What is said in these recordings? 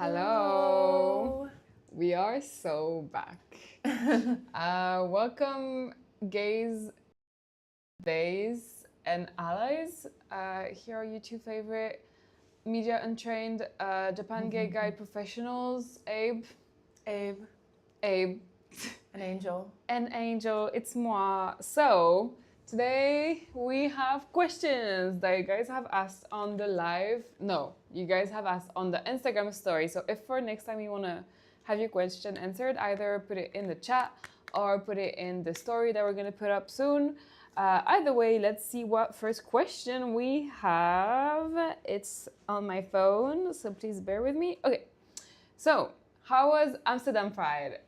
Hello. We are so back. Welcome, gays, days, and allies. Here are your two favorite media untrained Japan gay guide professionals, Abe, Abe, an angel. It's moi. So today we have questions that you guys have asked on the live. No, you guys have asked on the Instagram story. So if for next time you wanna have your question answered, either put it in the chat or put it in the story that we're gonna put up soon. Either way, let's see what first question we have. It's on my phone, so please bear with me. Okay, so how was Amsterdam Pride?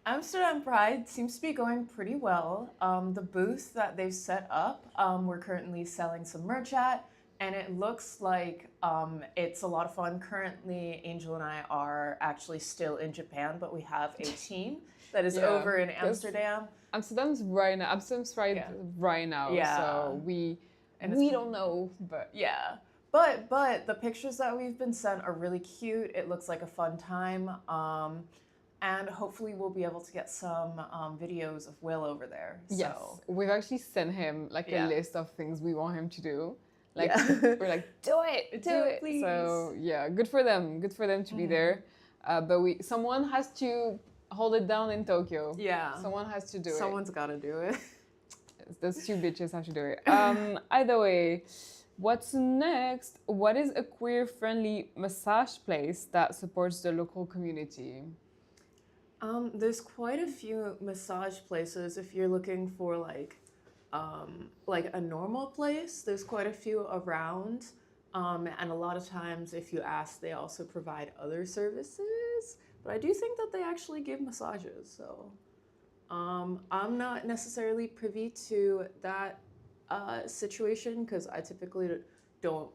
Amsterdam Pride seems to be going pretty well. The booth that they've set up, we're currently selling some merch at, and it looks like it's a lot of fun. Currently, Angel and I are actually still in Japan, but we have a team that is over in Amsterdam. Amsterdam's Pride right now. Yeah. So we don't know, but yeah. But the pictures that we've been sent are really cute. It looks like a fun time. And hopefully we'll be able to get some videos of Will over there. Yes, So. we've actually sent him like a list of things we want him to do. Like we're like, do it, please. So yeah, good for them to be there. But someone has to hold it down in Tokyo. Yeah, someone has to do Someone's got to do it. Those two bitches have to do it. Either way, what's next? What is a queer-friendly massage place that supports the local community? There's quite a few massage places. If you're looking for like a normal place, there's quite a few around. And a lot of times, if you ask, they also provide other services. But I do think that they actually give massages. So I'm not necessarily privy to that situation because I typically don't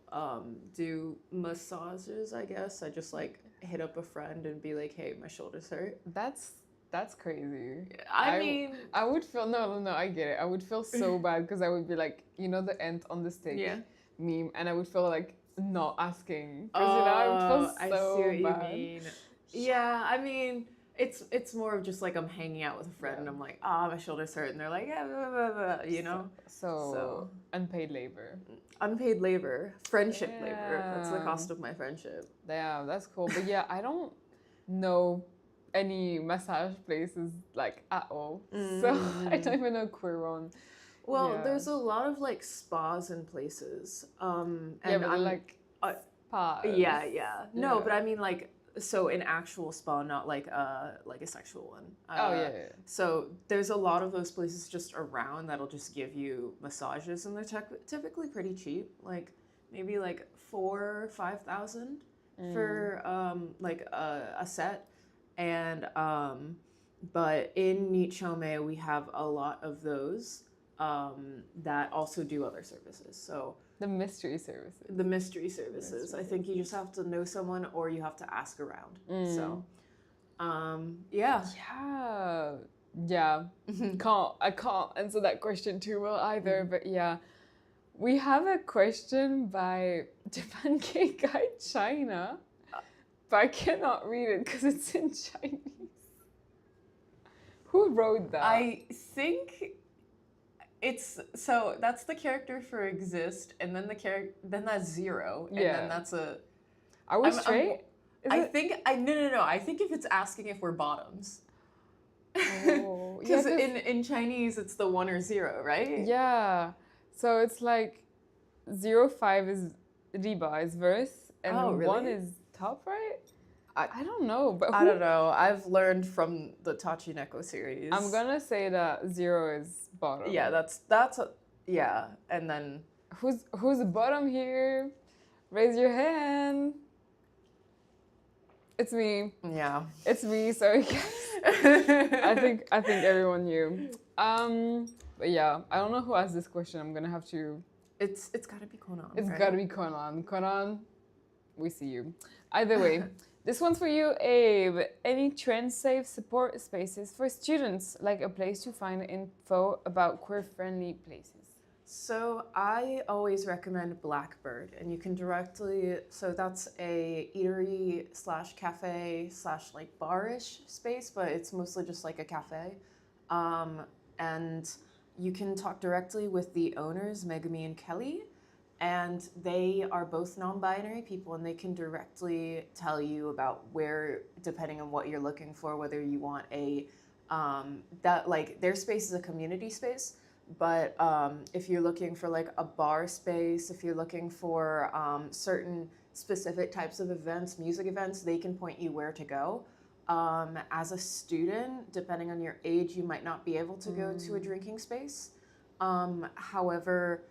do massages, I guess. I just like hit up a friend and be like, hey, my shoulders hurt. That's crazy. I mean, I would feel no, I get it. I would feel so bad because I would be like, you know, the ant on the stick meme, and I would feel like not asking. Oh, I would feel so I see what bad. you mean. Yeah, I mean, it's more of just like I'm hanging out with a friend and I'm like, my shoulders hurt, and they're like, yeah, blah, blah, blah, you know. So unpaid labor. Unpaid labor, friendship labor. That's the cost of my friendship. Yeah, that's cool. But yeah, I don't know any massage places like at all. So I don't even know queer one. Well, there's a lot of like spas and places. And but like spas. Yeah. No, but I mean like so an actual spa, not like a sexual one. Yeah. So there's a lot of those places just around that'll just give you massages, and they're typically pretty cheap, like maybe like 4,000 or 5,000 for like a set. And but in Nichome we have a lot of those that also do other services. So the mystery services. I think you just have to know someone or you have to ask around. So yeah. I can't answer that question too well either, but yeah. We have a question by Japan Gay Guide China, but I cannot read it because it's in Chinese. Who wrote that? I think so that's the character for exist, and then that's zero, and then that's a. Are we straight? I think if it's asking if we're bottoms. Oh, because in Chinese it's the 1 or 0, right? Yeah. So it's like 05 is riba, is verse, and really? 1 is top, right? I don't know, but I don't know. I've learned from the Tachineko series. I'm gonna say that 0 is bottom. Yeah, that's and then who's bottom here? Raise your hand. It's me. Yeah. It's me. Sorry, guys. I think everyone knew. But yeah, I don't know who asked this question. I'm gonna have to. It's gotta be Conan. It's gotta be Conan. Conan, we see you. Either way. This one's for you, Abe. Any trend-safe support spaces for students, like a place to find info about queer-friendly places? So I always recommend Blackbird, and you can directly. So that's a eatery slash cafe slash like bar-ish space, but it's mostly just like a cafe, um, and you can talk directly with the owners, Megami and Kelly, and they are both non-binary people, and they can directly tell you about where, depending on what you're looking for, whether you want a that like their space is a community space. But if you're looking for like a bar space, if you're looking for certain specific types of events, music events, they can point you where to go. As a student, depending on your age, you might not be able to go to a drinking space. However,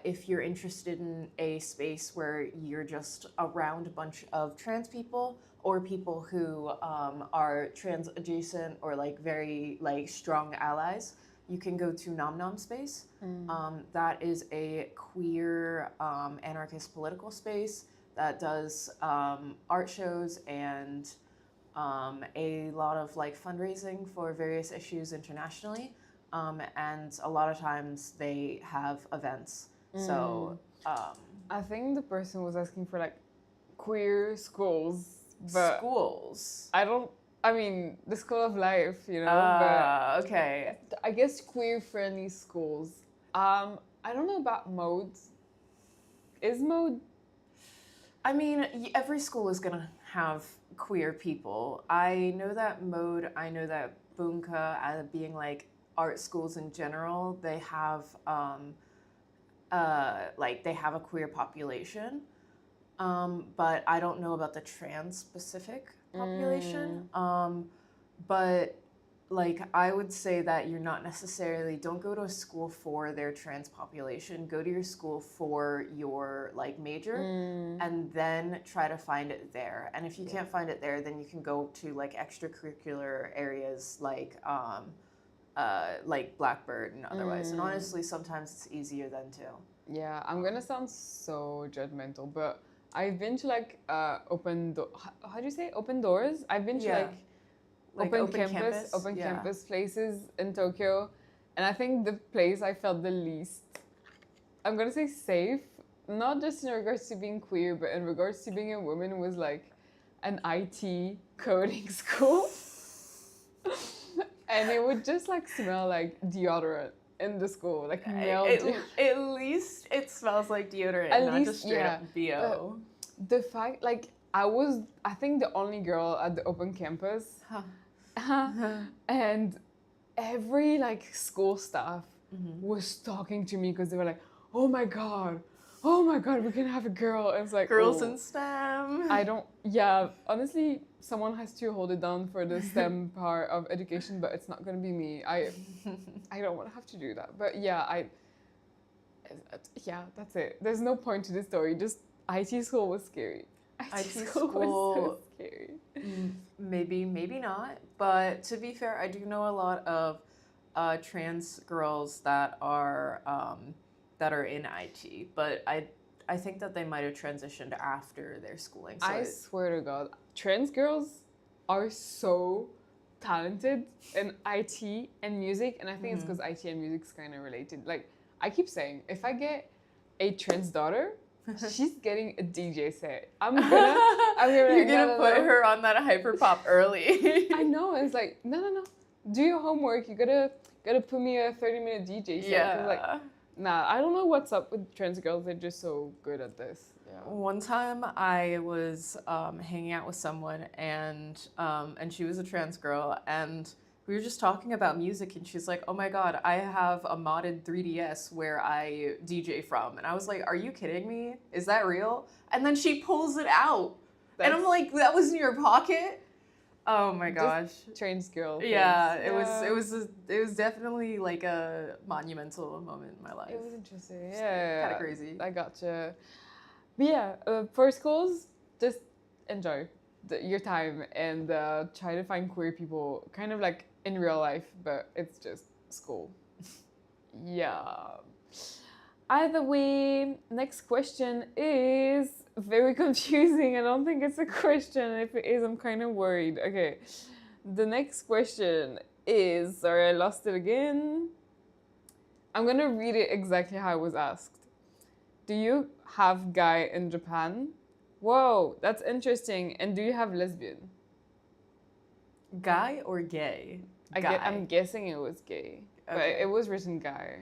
if you're interested in a space where you're just around a bunch of trans people or people who are trans adjacent or like very like strong allies, you can go to Nom Nom Space. That is a queer anarchist political space that does art shows and a lot of like fundraising for various issues internationally. And a lot of times they have events. So I think the person was asking for like queer schools, but schools. I mean, the school of life, you know, but Okay. I guess queer friendly schools. I don't know about modes. Is mode? I mean, every school is gonna have queer people. I know that Mode, I know that Bunka, being like art schools in general, they have like they have a queer population. But I don't know about the trans specific population. But like I would say that you're not necessarily, don't go to a school for their trans population. Go to your school for your like major and then try to find it there. And if you can't find it there, then you can go to like extracurricular areas like Blackbird and otherwise. And honestly, sometimes it's easier then too. Yeah, I'm gonna sound so judgmental, but I've been to like how do you say open doors? I've been to like open campus places in Tokyo, and I think the place I felt the least, I'm gonna say safe, not just in regards to being queer, but in regards to being a woman, was like an IT coding school. And it would just like smell like deodorant in the school, like male deodorant. At least it smells like deodorant, not just straight up BO. The fact, like, I think the only girl at the open campus. And every like school staff was talking to me because they were like, oh my god, we can have a girl. And it's like, girls in STEM. Honestly, someone has to hold it down for the STEM part of education, but it's not gonna be me. I don't want to have to do that. But that's it. There's no point to this story. Just IT school was scary. IT school was so scary. Maybe not. But to be fair, I do know a lot of trans girls that are in IT. But I think that they might have transitioned after their schooling. So I swear to God, trans girls are so talented in IT and music, and I think it's because IT and music's kind of related. Like I keep saying, if I get a trans daughter, she's getting a DJ set. You're gonna put her on that hyperpop early. I know. It's like no. Do your homework. You gotta put me a 30-minute DJ set. Yeah. Like, nah, I don't know what's up with trans girls. They're just so good at this. Yeah. One time I was hanging out with someone and she was a trans girl and we were just talking about music and she's like, oh my god, I have a modded 3DS where I DJ from. And I was like, are you kidding me? Is that real? And then she pulls it out. And I'm like, that was in your pocket? Oh my gosh. Trans girl. Yeah, it was definitely like a monumental moment in my life. It was interesting. Yeah. Kind of crazy. I gotcha. But yeah, for schools, just enjoy your time and try to find queer people kind of like in real life, but it's just school. Yeah. Either way, next question is very confusing. I don't think it's a question. If it is, I'm kind of worried. Okay. The next question is, sorry, I lost it again. I'm gonna read it exactly how it was asked. Do you have guy in Japan? Whoa, that's interesting. And do you have lesbian? Guy or gay? I'm guessing it was gay, but Okay. it was written guy.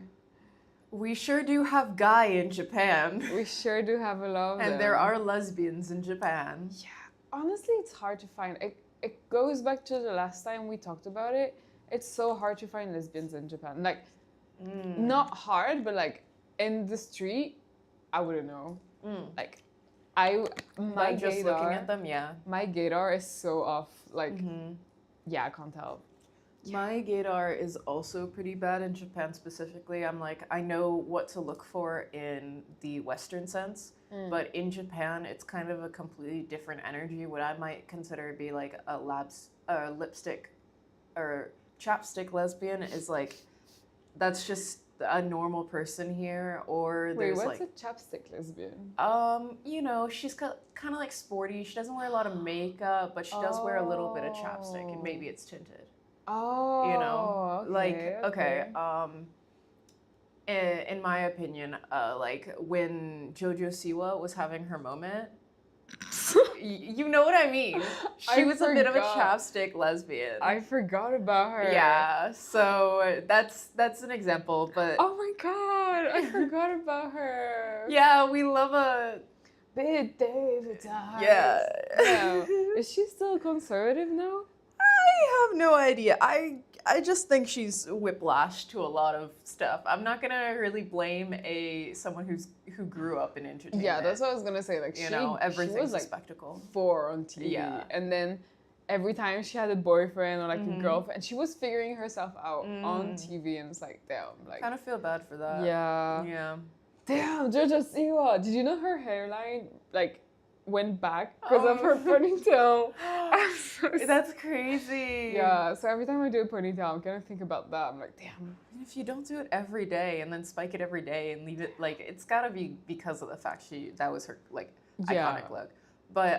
We sure do have guy in Japan. We sure do have a lot of them. And there are lesbians in Japan. Yeah, honestly, it's hard to find. It goes back to the last time we talked about it. It's so hard to find lesbians in Japan. Like, not hard, but like in the street, I wouldn't know. Like, my By just gaydar, looking at them, yeah. my gaydar is so off. Like, yeah, I can't tell. My gaydar is also pretty bad in Japan specifically. I'm like, I know what to look for in the Western sense, but in Japan, it's kind of a completely different energy. What I might consider to be like a lipstick or chapstick lesbian is like, that's just a normal person here. Or Wait, there's what's like, a chapstick lesbian? you know, she's kind of like sporty. She doesn't wear a lot of makeup, but she does wear a little bit of chapstick, and maybe it's tinted. Oh, You know, okay, like okay. In my opinion, like when JoJo Siwa was having her moment, you know what I mean. She was a bit of a chapstick lesbian. I forgot about her. Yeah, so that's an example. But oh my god, I forgot about her. yeah, we love a Big David. yeah. Is she still conservative now? I have no idea. I just think she's whiplashed to a lot of stuff. I'm not gonna really blame someone who grew up in entertainment. Yeah, that's what I was gonna say. Like you know, everything's she was a like spectacle. 4 on TV, Yeah. and then every time she had a boyfriend or like a girlfriend, she was figuring herself out on TV, and it's like, damn, like Kind of feel bad for that. yeah, Yeah. damn, JoJo Siwa. Did you know her hairline like went back because of her ponytail? That's crazy. Yeah, so every time I do a ponytail, I'm gonna think about that. I'm like, damn. If you don't do it every day and then spike it every day and leave it, like, it's gotta be because of the fact that was her, like, iconic look. But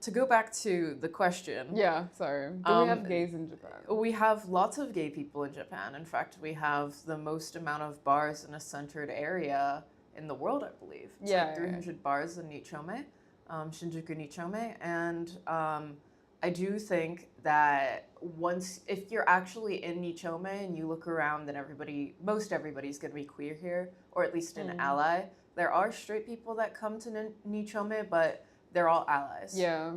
to go back to the question. Yeah, sorry. Do we have gays in Japan? We have lots of gay people in Japan. In fact, we have the most amount of bars in a centered area in the world, I believe. It's like 300 bars in Nichome, Shinjuku Nichome. And I do think that if you're actually in Nichome and you look around, then most everybody's going to be queer here, or at least an ally. There are straight people that come to Nichome, but they're all allies. Yeah.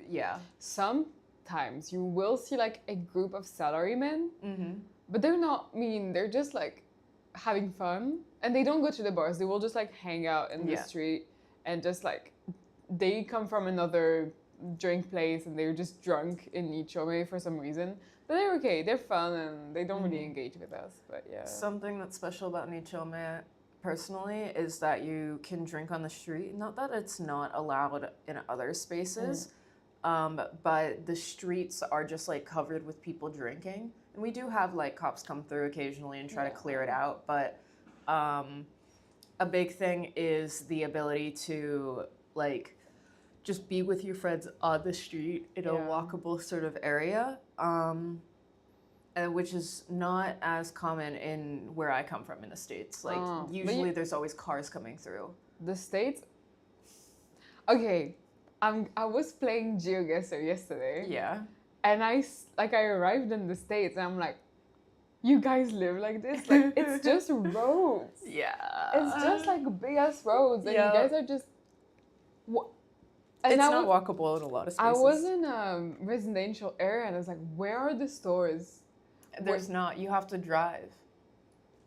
Yeah. Sometimes you will see like a group of salarymen, but they're not mean. They're just like having fun, and they don't go to the bars. They will just like hang out in the street and just like they come from another drink place and they're just drunk in Nichome for some reason. But they're okay. They're fun and they don't really engage with us. But yeah. Something that's special about Nichome personally is that you can drink on the street. Not that it's not allowed in other spaces, but the streets are just like covered with people drinking. And we do have like cops come through occasionally and try to clear it out. But a big thing is the ability to like just be with your friends on the street in a walkable sort of area. Which is not as common in where I come from in the States. Like, usually there's always cars coming through. The States? Okay, I was playing GeoGuessr yesterday. Yeah. And I arrived in the States and I'm like, you guys live like this? Like, it's just roads. Yeah. It's just like big-ass roads and you guys are just... And it's not walkable in a lot of spaces. I was in a residential area and I was like, where are the stores? There's not. You have to drive.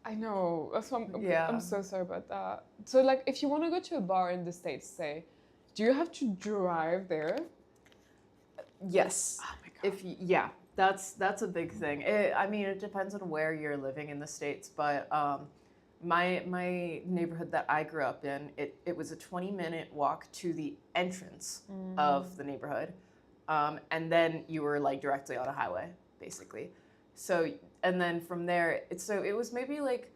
I know. That's what I'm so sorry about that. So, like, if you want to go to a bar in the States, say, do you have to drive there? Yes. Oh my God. That's a big thing. I mean, it depends on where you're living in the States, but my neighborhood that I grew up in, it was a 20-minute walk to the entrance of the neighborhood, and then you were like directly on a highway, basically. So, and then from there, it was maybe like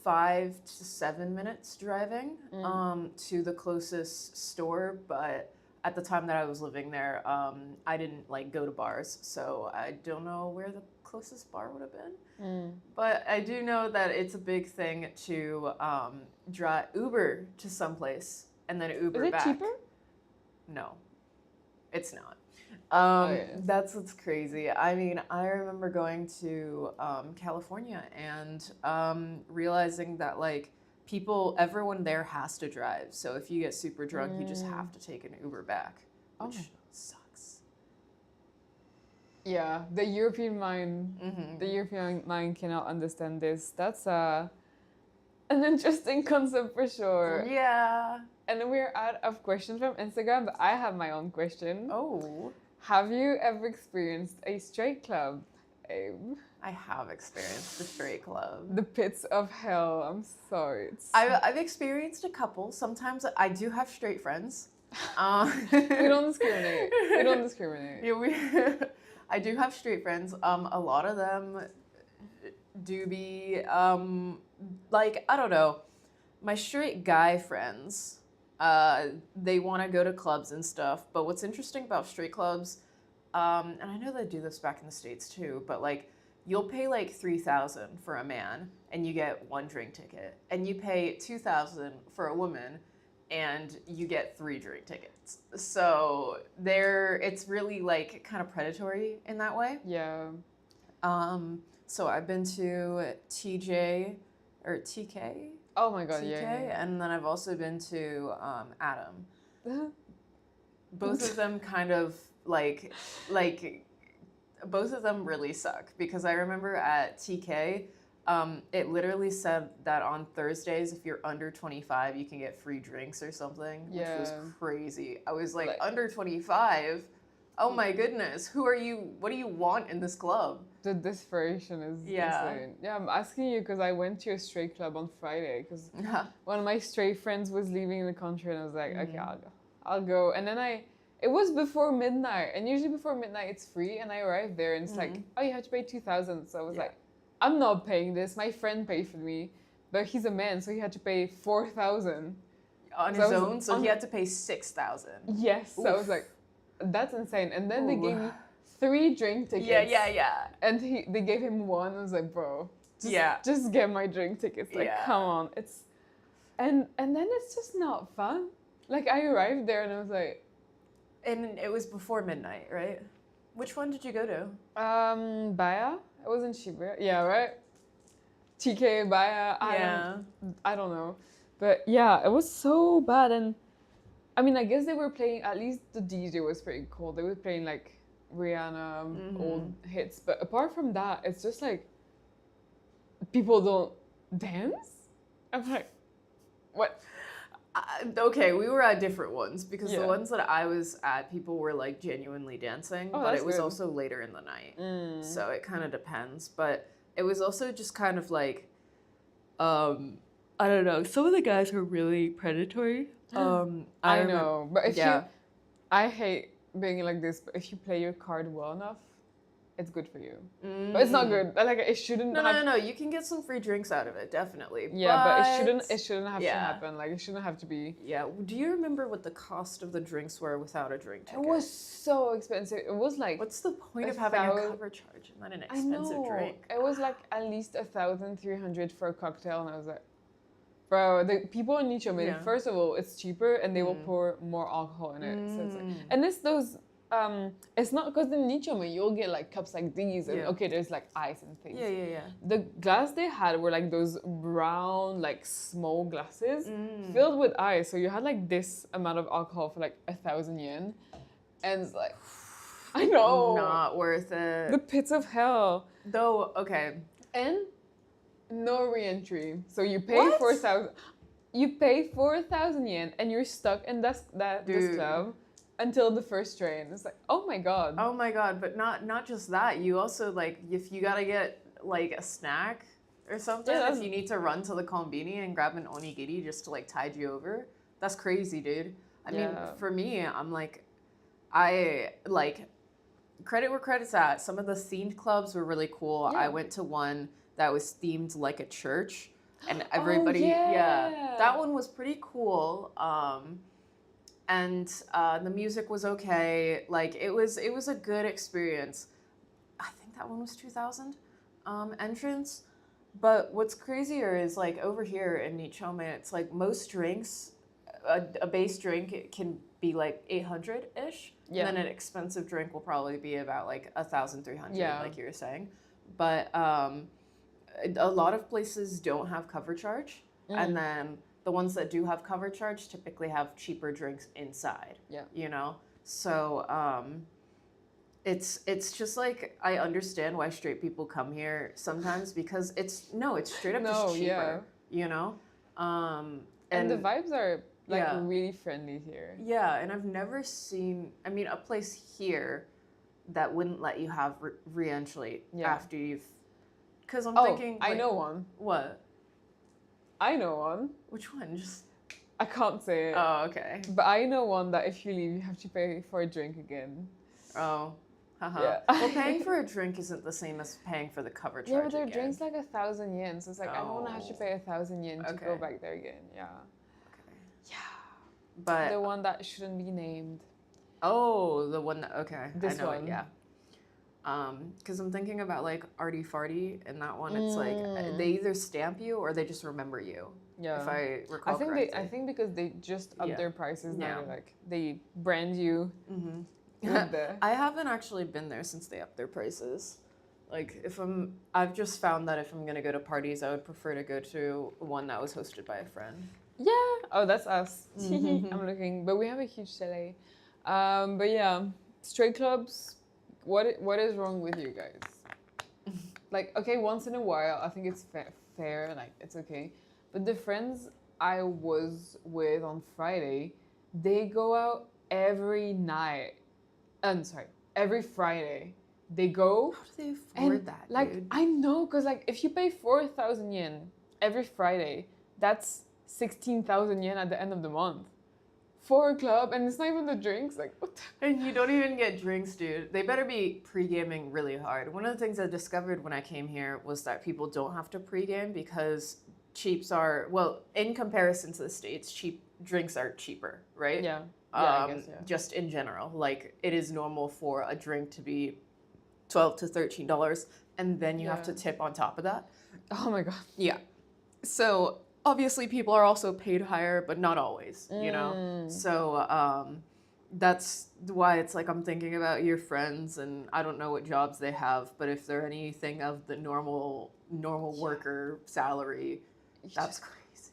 5 to 7 minutes driving to the closest store. But at the time that I was living there, I didn't like go to bars, so I don't know where the closest bar would have been. But I do know that it's a big thing to drive Uber to someplace and then Uber back. Is it cheaper? No, it's not. Yes. That's what's crazy. I mean, I remember going to California and realizing that like everyone there has to drive. So if you get super drunk, you just have to take an Uber back, which sucks. Yeah, the European mind cannot understand this. That's an interesting concept for sure. Yeah. And then we're out of questions from Instagram, but I have my own question. Oh. Have you ever experienced a straight club, Abe? I have experienced the straight club. The pits of hell. I'm sorry. I've experienced a couple. Sometimes I do have straight friends. We don't discriminate. We don't discriminate. Yeah, I do have straight friends. A lot of them do be like, I don't know. My straight guy friends, they want to go to clubs and stuff. But what's interesting about straight clubs, and I know they do this back in the States too, but like you'll pay like $3,000 for a man and you get one drink ticket, and you pay $2,000 for a woman and you get 3 drink tickets. So it's really like kind of predatory in that way. Yeah. So I've been to TJ or TK. Oh my god, TK, yeah. and then I've also been to Adam. Both of them kind of like both of them really suck, because I remember at TK, it literally said that on Thursdays, if you're under 25, you can get free drinks or something, which was crazy. I was like, under 25? Oh my goodness, who are you? What do you want in this club? The desperation is insane. Yeah, I'm asking you because I went to a straight club on Friday because one of my straight friends was leaving the country, and I was like, okay, I'll go. And then it was before midnight, and usually before midnight it's free, and I arrived there and it's like, oh, you have to pay $2,000. So I was like, I'm not paying this. My friend paid for me, but he's a man, so he had to pay $4,000 on his own. So he had to pay $6,000. Yes. So I was like, that's insane. And then they gave me 3 drink tickets. Yeah. And they gave him 1. I was like, bro, just get my drink tickets. Like, come on. And then it's just not fun. Like, I arrived there and I was like, and it was before midnight, right? Which one did you go to? Baya. It was in Shibuya. Yeah, right? TK, Baya. I don't know. But yeah, it was so bad. And I mean, I guess they were playing, at least the DJ was pretty cool. They were playing like Rihanna old hits. But apart from that, it's just like people don't dance. I'm like, what? Okay, we were at different ones, because the ones that I was at, people were like genuinely dancing, but it was also later in the night. So it kind of depends. But it was also just kind of like, I don't know, some of the guys were really predatory. I know, but if I hate being like this, but if you play your card well enough, it's good for you. But it's not good. Like, it shouldn't. No. You can get some free drinks out of it, definitely. Yeah, but it shouldn't have to happen. Like, it shouldn't have to be. Yeah. Do you remember what the cost of the drinks were without a drink ticket? It was so expensive. It was like. What's the point of having a cover charge and not an expensive drink? It was like at least 1,300 for a cocktail, and I was like, bro, the people in Nichome, first of all, it's cheaper, and they will pour more alcohol in it. So it's like, and it's those. It's not because in Nichome you'll get like cups like these, and there's like ice and things. Yeah. The glass they had were like those brown, like small glasses filled with ice. So you had like this amount of alcohol for like 1,000 yen, and it's like, I know, not worth it. The pits of hell. Though, okay, and no re-entry. So you pay 4,000. You pay 4,000 yen, and you're stuck in this club until the first train. It's like, oh my god. Oh my god, but not just that. You also, like, if you gotta get like a snack or something, if you need to run to the kombini and grab an onigiri just to like tide you over, that's crazy, dude. I mean, for me, I'm like, I like, credit where credit's at. Some of the themed clubs were really cool. I went to one that was themed like a church, and everybody, that one was pretty cool. And the music was okay. Like, it was a good experience. I think that one was 2000 entrance. But what's crazier is like over here in Nichome, it's like most drinks, a base drink can be like 800-ish. Yeah. And then an expensive drink will probably be about like 1,300, Yeah. like you were saying. But a lot of places don't have cover charge. And then the ones that do have cover charge typically have cheaper drinks inside. Yeah. You know? So it's just like I understand why straight people come here sometimes because it's straight up just cheaper. You know? And the vibes are like really friendly here. Yeah, and I've never seen a place here that wouldn't let you have re-entry after you've because I'm thinking I know one. What? I know one. Which one? Just I can't say it. Oh, okay. But I know one that if you leave, you have to pay for a drink again. Oh, haha. Yeah. Well, paying for a drink isn't the same as paying for the cover charge. Yeah, but their again. drink's like 1,000 yen, so it's like I don't want to have to pay 1,000 yen to go back there again. Yeah. Okay. Yeah. But the one that shouldn't be named. Oh, the one that This I know one. it, yeah. Because I'm thinking about like Arty Farty, and that one, it's like they either stamp you or they just remember you. Yeah. If I recall correctly. I think because they just up their prices now, Yeah. like they brand you. I haven't actually been there since they upped their prices. Like I've just found that if I'm gonna go to parties, I would prefer to go to one that was hosted by a friend. Yeah. Oh, that's us. I'm looking, but we have a huge chalet. But yeah, straight clubs. What is wrong with you guys? Like, okay, once in a while, I think it's fair. Like, it's okay. But the friends I was with on Friday, they go out every night. Every Friday. They go. How do they afford that, like, dude? I know, because like if you pay 4,000 yen every Friday, that's 16,000 yen at the end of the month for a club, and it's not even the drinks. Like, what? And you don't even get drinks, dude. They better be pre-gaming really hard. One of the things I discovered when I came here was that people don't have to pre-game because cheaps are, well, in comparison to the States, cheap drinks are cheaper, right? Yeah. I guess, Just in general. Like, it is normal for a drink to be $12 to $13, and then you have to tip on top of that. Oh my god. Yeah. So obviously people are also paid higher, but not always, you know? So that's why it's like I'm thinking about your friends, and I don't know what jobs they have, but if they're anything of the normal worker salary, that's crazy.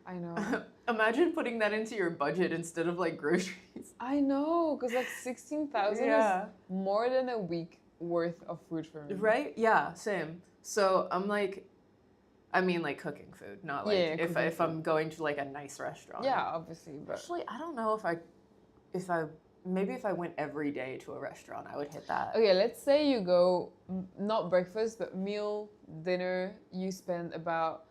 I know. Imagine putting that into your budget instead of like groceries. I know, because like 16,000 is more than a week worth of food for me. Right? Yeah, same. So I'm like, like cooking food, not like if I'm going to like a nice restaurant. Yeah, obviously, but actually, I don't know if I went every day to a restaurant, I would hit that. Okay, let's say you go not breakfast but meal, dinner, you spend about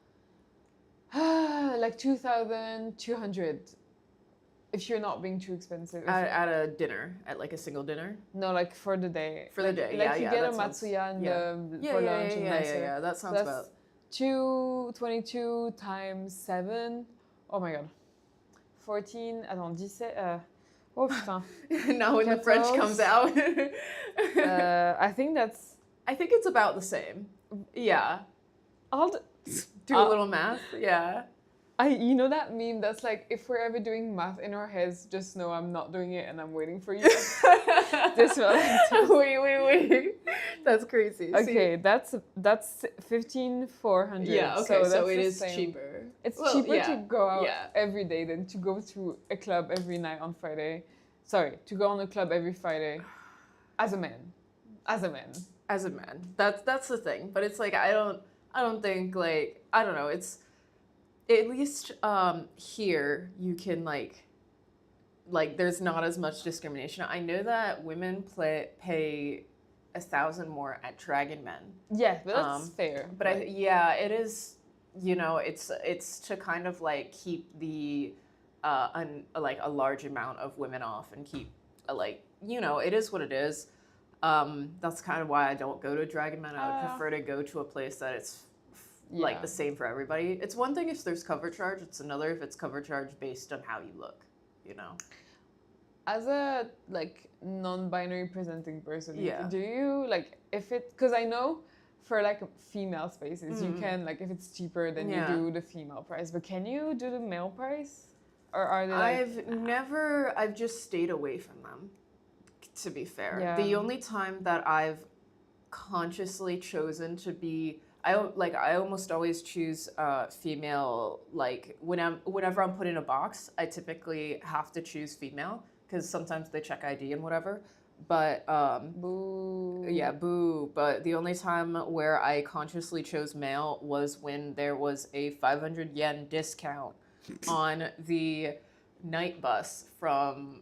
like 2,200 if you're not being too expensive. At a dinner, at like a single dinner? No, like for the day. For the day, like you get a matsuya for lunch and yeah, that sounds about 222 times 7. Oh my god. 14, attends, 17, oh putain. Now when the French comes out. I think it's about the same. Yeah. I'll do a little math. Yeah. You know that meme that's like, if we're ever doing math in our heads, just know I'm not doing it and I'm waiting for you. This one. Wait. That's crazy. Okay, that's 15,400. Yeah, okay, so it is same. cheaper. It's cheaper to go out every day than to go to a club every night on Friday. Sorry, to go on a club every Friday. As a man. That's the thing. But it's like I don't think like I don't know, it's at least here you can like there's not as much discrimination. I know that women pay 1,000 more at Dragon Men. Yeah, but that's fair. But it is, it's to kind of like keep the a large amount of women off and keep it is what it is. That's kind of why I don't go to Dragon Men. I would prefer to go to a place that it's like the same for everybody. It's one thing if there's cover charge, it's another if it's cover charge based on how you look, as a like non-binary presenting person, Yeah. do you like if it, because I know for like female spaces you can like if it's cheaper then you Yeah. do the female price, but can you do the male price, or are they like I've just stayed away from them, to be fair. Yeah. The only time that I've consciously chosen to be, I almost always choose female. Like whenever I'm put in a box, I typically have to choose female because sometimes they check ID and whatever. But boo? yeah, boo. But the only time where I consciously chose male was when there was a 500 yen discount on the night bus from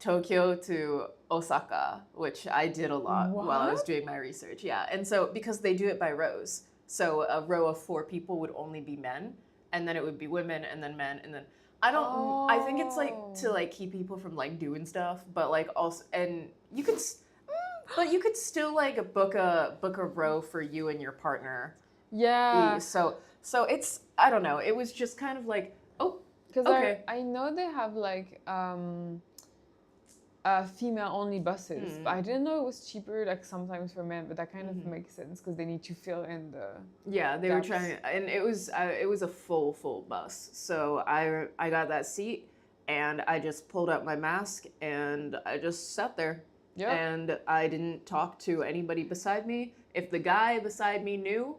Tokyo to Osaka, which I did a lot while I was What? doing my research. Yeah. And so because they do it by rows, so a row of 4 people would only be men, and then it would be women, and then men, and then I think it's like to like keep people from like doing stuff, but like also, and you could but you could still like book a row for you and your partner. Yeah. So it's, I don't know. It was just kind of like, oh, because okay. I know they have like female only buses, but I didn't know it was cheaper like sometimes for men, but that kind of makes sense because they need to fill in the they gaps. were trying, and it was a full bus. So I got that seat and I just pulled up my mask and I just sat there. Yep. And I didn't talk to anybody beside me. If the guy beside me knew,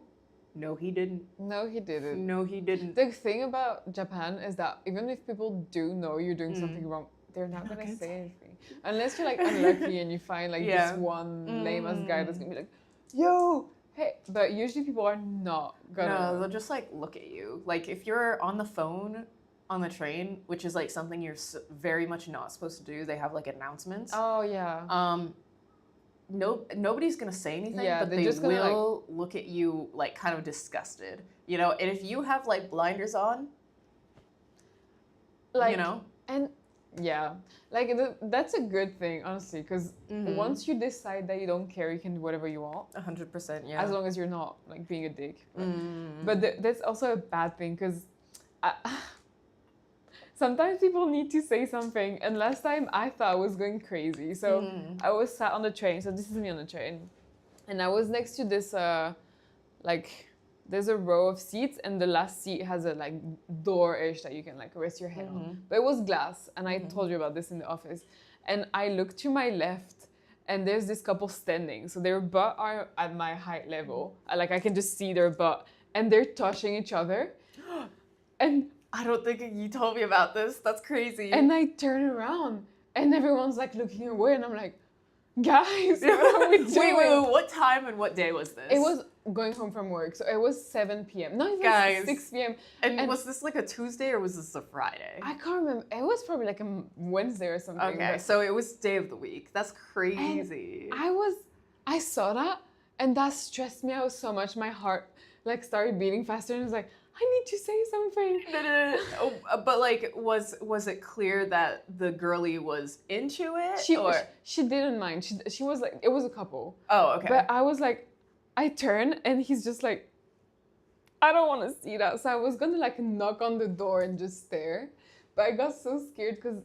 no, he didn't. No, he didn't. No, he didn't. The thing about Japan is that even if people do know you're doing something wrong, they're not gonna say anything. Unless you're like unlucky and you find like this one lame ass guy that's gonna be like, yo, hey. But usually people are not gonna. No, they'll just like look at you. Like if you're on the phone on the train, which is like something you're very much not supposed to do, they have like announcements. Oh yeah. Nobody's gonna say anything, Yeah, but they're they just gonna, will look at you like kind of disgusted, you know. And if you have like blinders on, like, you know, and yeah, like that's a good thing, honestly, because once you decide that you don't care, you can do whatever you want. 100%, yeah. As long as you're not like being a dick. But that's also a bad thing because sometimes people need to say something. And last time I thought I was going crazy, so I was sat on the train. So this is me on the train, and I was next to this like. There's a row of seats, and the last seat has a like door-ish that you can like rest your head on. But it was glass, and I told you about this in the office. And I looked to my left, and there's this couple standing. So their butt are at my height level. Like I can just see their butt, and they're touching each other. And I don't think you told me about this. That's crazy. And I turn around, and everyone's like looking away, and I'm like, guys, what are we doing? Wait, what time and what day was this? It was going home from work, so it was 7 p.m. Not even 6 p.m. And was this like a Tuesday or was this a Friday? I can't remember. It was probably like a Wednesday or something. Okay, so it was day of the week. That's crazy. I saw that, and that stressed me out so much. My heart like started beating faster, and I was like, I need to say something. No. Oh, but like, was it clear that the girlie was into it? She didn't mind. She was like, it was a couple. Oh, okay. But I was like, I turn, and he's just like, I don't want to see that. So I was gonna like knock on the door and just stare, but I got so scared because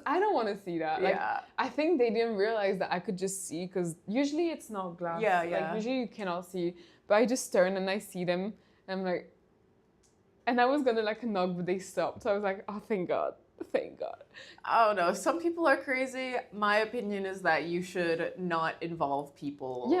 I don't want to see that. Like, yeah. I think they didn't realize that I could just see, because usually it's not glass. Yeah. Like usually you cannot see. But I just turn and I see them, and I'm like, and I was gonna like knock, but they stopped. So I was like, oh, thank God. Thank God. I don't know. Some people are crazy. My opinion is that you should not involve people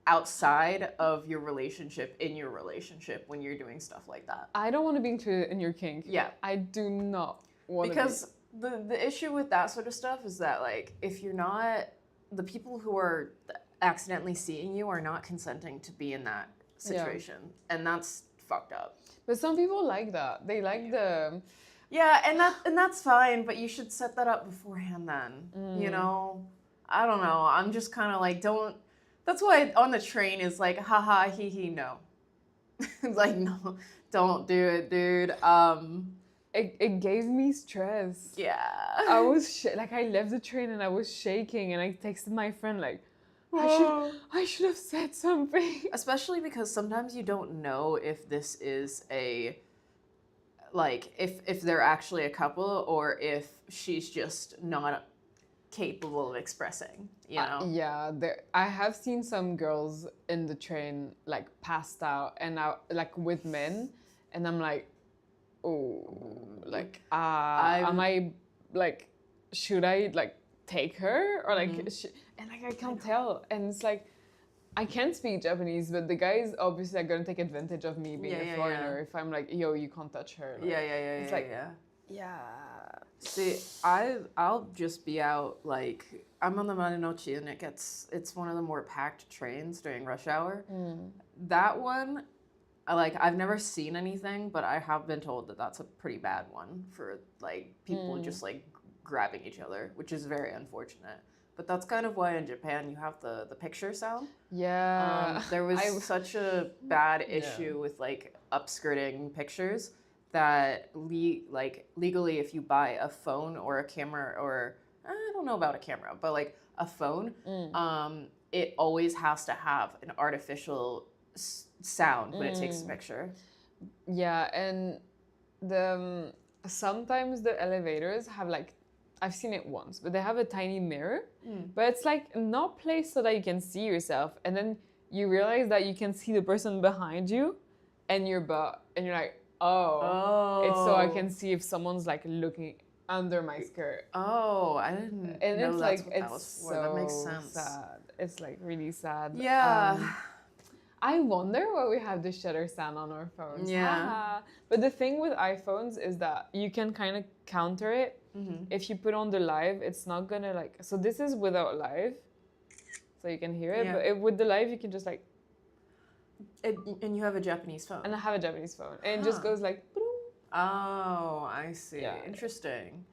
outside of your relationship in your relationship when you're doing stuff like that. I don't want to be included in your kink. Yeah. I do not want to Because the issue with that sort of stuff is that, like, if you're not, the people who are accidentally seeing you are not consenting to be in that situation. Yeah. And that's fucked up. But some people like that. They like the... Yeah, and that's fine, but you should set that up beforehand then. You know? I don't know. I'm just kind of like, don't... That's why on the train is like, haha, hee, no. It's like, no, don't do it, dude. It gave me stress. Yeah. I was like, I left the train and I was shaking, and I texted my friend like, I should have said something. Especially because sometimes you don't know if this is a like if they're actually a couple or if she's just not capable of expressing, you know? Yeah, I have seen some girls in the train like passed out and out like with men, and I'm like, oh, like am I like, should I like take her or like and like I can't tell, and it's like I can't speak Japanese, but the guys obviously are gonna take advantage of me being a foreigner if I'm like, yo, you can't touch her. Like, it's like, yeah. See, I'll just be out like I'm on the Marunouchi and it's one of the more packed trains during rush hour. That one, I've never seen anything, but I have been told that that's a pretty bad one for like people just like grabbing each other, which is very unfortunate. But that's kind of why in Japan you have the picture sound. Yeah. There was such a bad issue with like upskirting pictures that legally if you buy a phone or a camera, or I don't know about a camera, but like a phone, it always has to have an artificial sound when it takes a picture. Yeah, and the sometimes the elevators have like, I've seen it once, but they have a tiny mirror, but it's like not placed so that you can see yourself, and then you realize that you can see the person behind you and your butt, and you're like, oh, it's so I can see if someone's like looking under my skirt. Oh, I didn't and know it's that's like what that was for. That makes sense. Sad. It's like really sad. Yeah. I wonder why we have the shutter sound on our phones. Yeah. But the thing with iPhones is that you can kind of counter it. If you put on the live, it's not gonna like. So this is without live, so you can hear it. Yeah. But with the live, you can just like. And you have a Japanese phone. And I have a Japanese phone, and it just goes like. Oh, I see. Yeah. Interesting.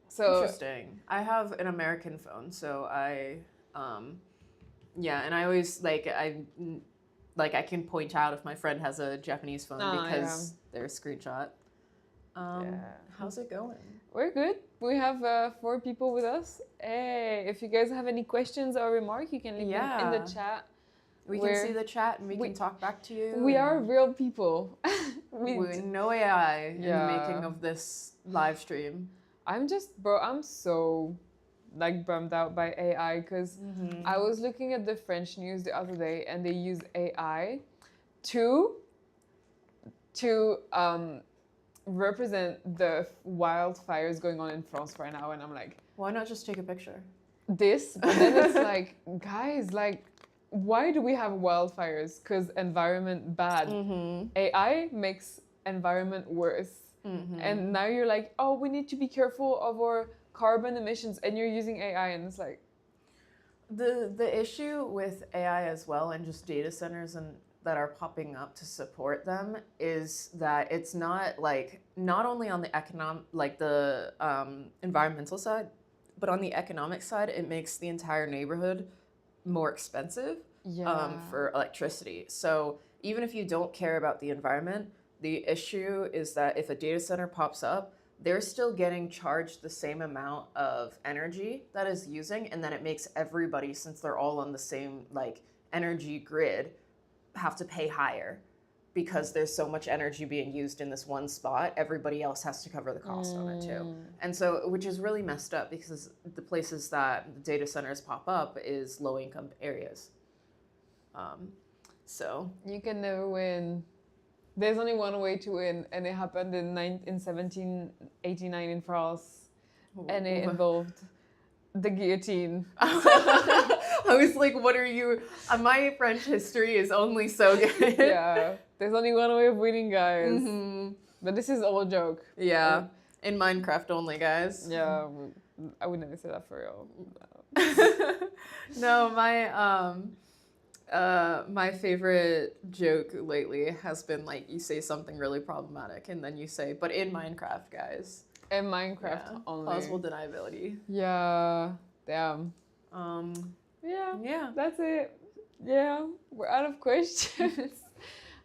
So interesting. I have an American phone, so and I always I can point out if my friend has a Japanese phone because they're a screenshot. How's it going? We're good. We have 4 people with us. Hey, if you guys have any questions or remarks, you can leave them in the chat. We can see the chat and we can talk back to you. We are real people. With no AI in the making of this live stream. I'm so like bummed out by AI because I was looking at the French news the other day and they use AI to represent the wildfires going on in France right now, and I'm like, why not just take a picture? But then it's like, guys, like, why do we have wildfires? Because environment bad. AI makes environment worse. And now you're like, oh, we need to be careful of our carbon emissions, and you're using AI, and it's like, the issue with AI as well, and just data centers and that are popping up to support them, is that it's not only on the environmental side, but on the economic side, it makes the entire neighborhood more expensive for electricity. So even if you don't care about the environment, the issue is that if a data center pops up, they're still getting charged the same amount of energy that is using, and then it makes everybody, since they're all on the same energy grid, have to pay higher because there's so much energy being used in this one spot. Everybody else has to cover the cost on it too. And so, which is really messed up because the places that the data centers pop up is low-income areas. So you can never win. There's only one way to win, and it happened in 1789 in France, and it involved the guillotine. I was like, what are you... my French history is only so good. Yeah, there's only one way of winning, guys. But this is all a joke. Yeah, in Minecraft only, guys. Yeah, I would never say that for real. No, my favorite joke lately has been you say something really problematic and then you say, but in Minecraft, guys. In Minecraft only. Plausible deniability. Yeah, damn. Yeah, that's it. Yeah, we're out of questions.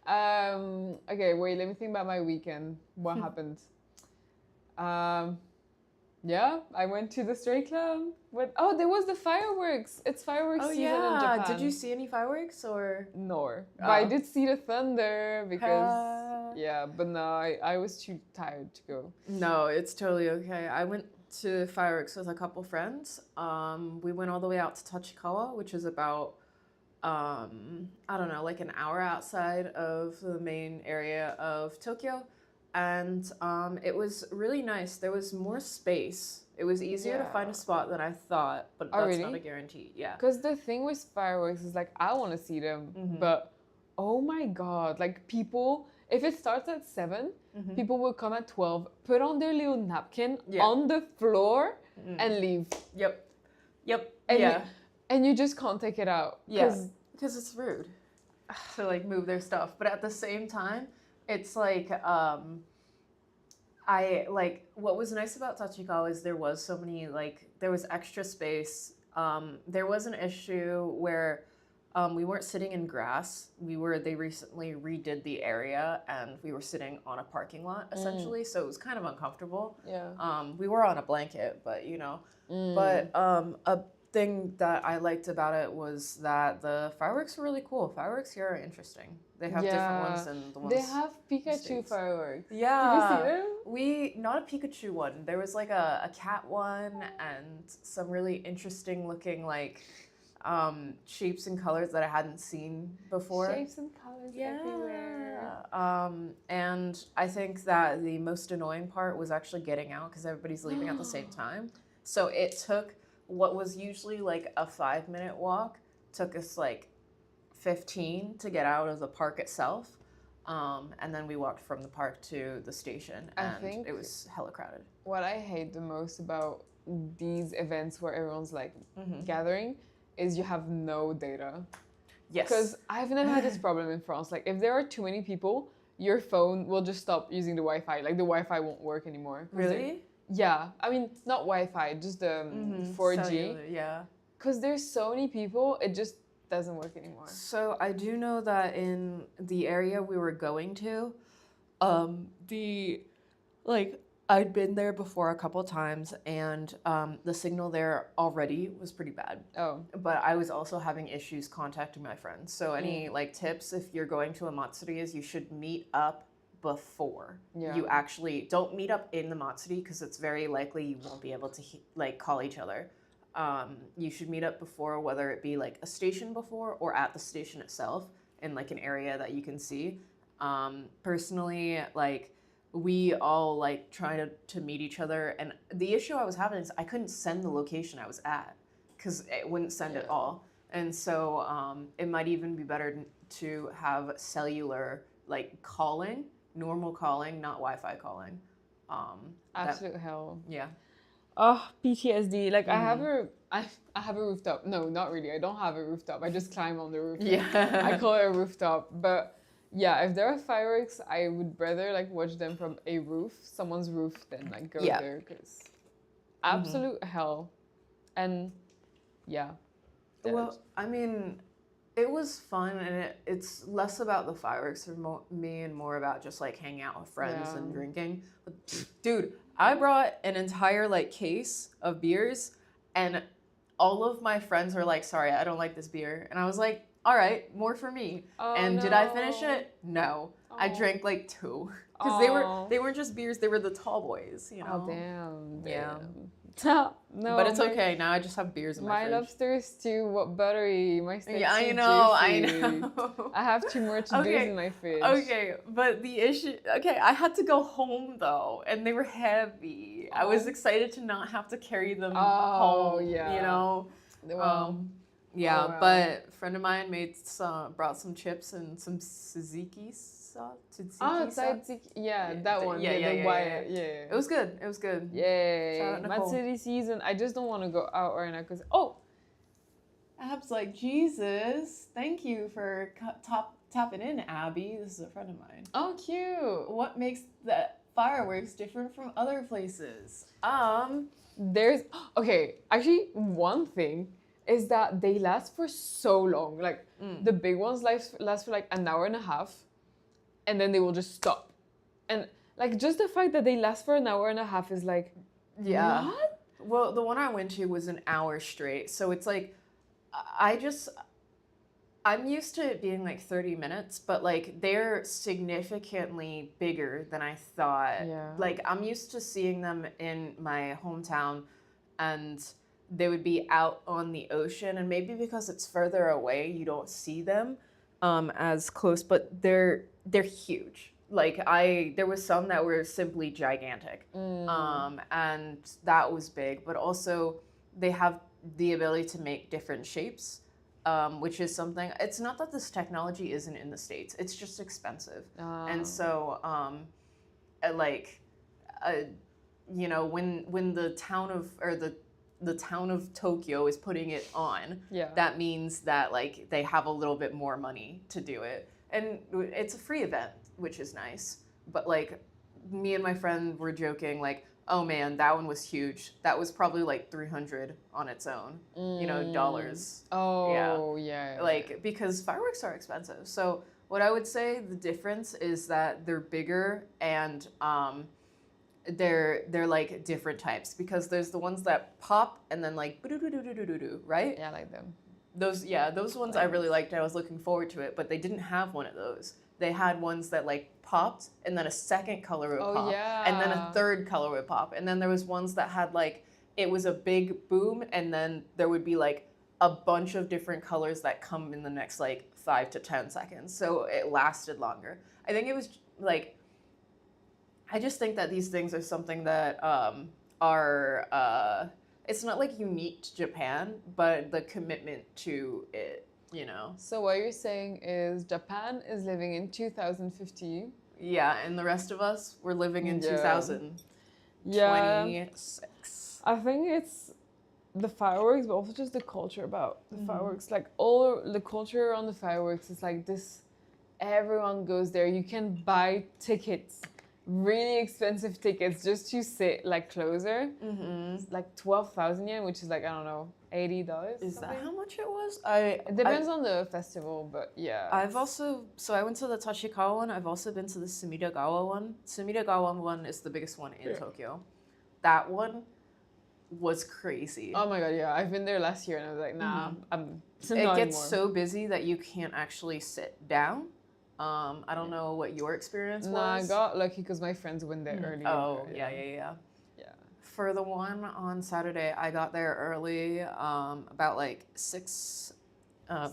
Okay, wait, let me think about my weekend. What happened? Yeah, I went to the straight club. There was the fireworks. It's fireworks season in Japan. Did you see any fireworks or? No. But I did see the thunder because Yeah, but no, I was too tired to go. No, it's totally okay. I went to fireworks with a couple friends. We went all the way out to Tachikawa, which is about I don't know, like an hour outside of the main area of Tokyo. And it was really nice. There was more space. It was easier to find a spot than I thought, but Oh, that's really? not a guarantee. Yeah. Because the thing with fireworks is like, I want to see them, but oh my God, like people, if it starts at 7, people will come at 12, put on their little napkin on the floor and leave. Yep. And and you just can't take it out. Yeah. Because it's rude to like move their stuff. But at the same time, it's like, what was nice about Tachikawa is there was so many, like, there was extra space. There was an issue where we weren't sitting in grass. They recently redid the area and we were sitting on a parking lot essentially. So it was kind of uncomfortable. Yeah. We were on a blanket, but you know, but a thing that I liked about it was that the fireworks were really cool. Fireworks here are interesting. They have different ones than the ones. They have Pikachu fireworks. Yeah. Did you see them? Not a Pikachu one. There was like a cat one and some really interesting looking like shapes and colors that I hadn't seen before. Shapes and colors everywhere. And I think that the most annoying part was actually getting out because everybody's leaving at the same time. So it took what was usually like a 5-minute walk, took us like 15 to get out of the park itself. And then we walked from the park to the station and I think it was hella crowded. What I hate the most about these events where everyone's like gathering is you have no data. Yes. Because I've never had this problem in France. Like if there are too many people, your phone will just stop using the Wi-Fi. Like the Wi-Fi won't work anymore. Really? Yeah. I mean, not Wi-Fi, just the 4G. Cellular, yeah. Because there's so many people, it just doesn't work anymore. So I do know that in the area we were going to, I'd been there before a couple times and the signal there already was pretty bad. Oh. But I was also having issues contacting my friends. So any like tips if you're going to a matsuri is you should meet up before. Yeah. You actually don't meet up in the matsuri because it's very likely you won't be able to like call each other. You should meet up before, whether it be like a station before or at the station itself in like an area that you can see. Personally, like we all like try to meet each other, and the issue I was having is I couldn't send the location I was at because it wouldn't send at all. And so it might even be better to have cellular like calling, normal calling, not Wi-Fi calling. Absolute hell. Yeah. Oh, PTSD. Like I have a rooftop. No, not really. I don't have a rooftop. I just climb on the roof. Yeah. I call it a rooftop. But yeah, if there are fireworks, I would rather like watch them from a roof, someone's roof, than like go there because absolute hell. And yeah. Well, I mean, it was fun, and it's less about the fireworks for me and more about just like hanging out with friends and drinking. But, dude, I brought an entire like case of beers, and all of my friends were like, "Sorry, I don't like this beer," and I was like, "All right, more for me." Oh, and did I finish it? No, I drank like 2 because they weren't just beers; they were the tall boys. You know? Oh damn. Yeah. No, but it's okay. Now I just have beers in my fridge. lobsters too. What buttery? My steaks Yeah, I too know. juicy. I know. I have too much beers in my fridge. Okay, but the issue. Okay, I had to go home though, and they were heavy. I was excited to not have to carry them home. Yeah. You know. Well. Yeah, but a friend of mine brought some chips and some tzatziki sauce. Tzatziki. Yeah, that one. Yeah. It was good. It was good. Yay. Shout out Nicole. Matsuri season. I just don't want to go out right now because Ab's like, Jesus, thank you for tapping in, Abby. This is a friend of mine. Oh, cute. What makes the fireworks different from other places? There's actually one thing is that they last for so long. Like the big ones last for like an hour and a half, and then they will just stop. And like just the fact that they last for an hour and a half is like, what? Well, the one I went to was an hour straight, so it's like I'm used to it being like 30 minutes, but like they're significantly bigger than I thought. Yeah. Like I'm used to seeing them in my hometown and they would be out on the ocean, and maybe because it's further away, you don't see them as close, but they're huge. Like there was some that were simply gigantic. And that was big, but also they have the ability to make different shapes, which is something. It's not that this technology isn't in the States; it's just expensive. And so, like, you know, when the town of or the town of Tokyo is putting it on, Yeah. that means that like they have a little bit more money to do it, and it's a free event, which is nice. But like, me and my friend were joking like, oh man, that one was huge. That was probably like 300 on its own, you know, dollars. Oh, yeah. Like, because fireworks are expensive. So what I would say the difference is that they're bigger and they're like different types, because there's the ones that pop and then like right? Yeah, I like them. Those ones I really liked. I was looking forward to it, but they didn't have one of those. They had ones that like popped and then a second color would pop, and then a third color would pop, and then there was ones that had like it was a big boom, and then there would be like a bunch of different colors that come in the next like 5 to 10 seconds, so it lasted longer. I think it was like I just think that these things are something that are it's not like unique to Japan, but the commitment to it, you know. So what you're saying is Japan is living in 2050. Yeah, and the rest of us, we're living in Yeah. 2026. I think it's the fireworks, but also just the culture about the fireworks. Like all the culture around the fireworks is like this. Everyone goes there. You can buy tickets, really expensive tickets, just to sit like closer. It's like 12,000 yen, which is like I don't know, $80. Is that how much it was? It depends on the festival, but yeah. I went to the Tachikawa one. I've also been to the Sumidagawa one. Sumidagawa one is the biggest one in Tokyo. That one was crazy. Oh my god, yeah. I've been there last year and I was like, nah, I'm It not gets anymore. so busy that you can't actually sit down. I don't know what your experience Nah, I was. got lucky because my friends went there early. Oh, but yeah. Yeah. For the one on Saturday, I got there early, about like 6.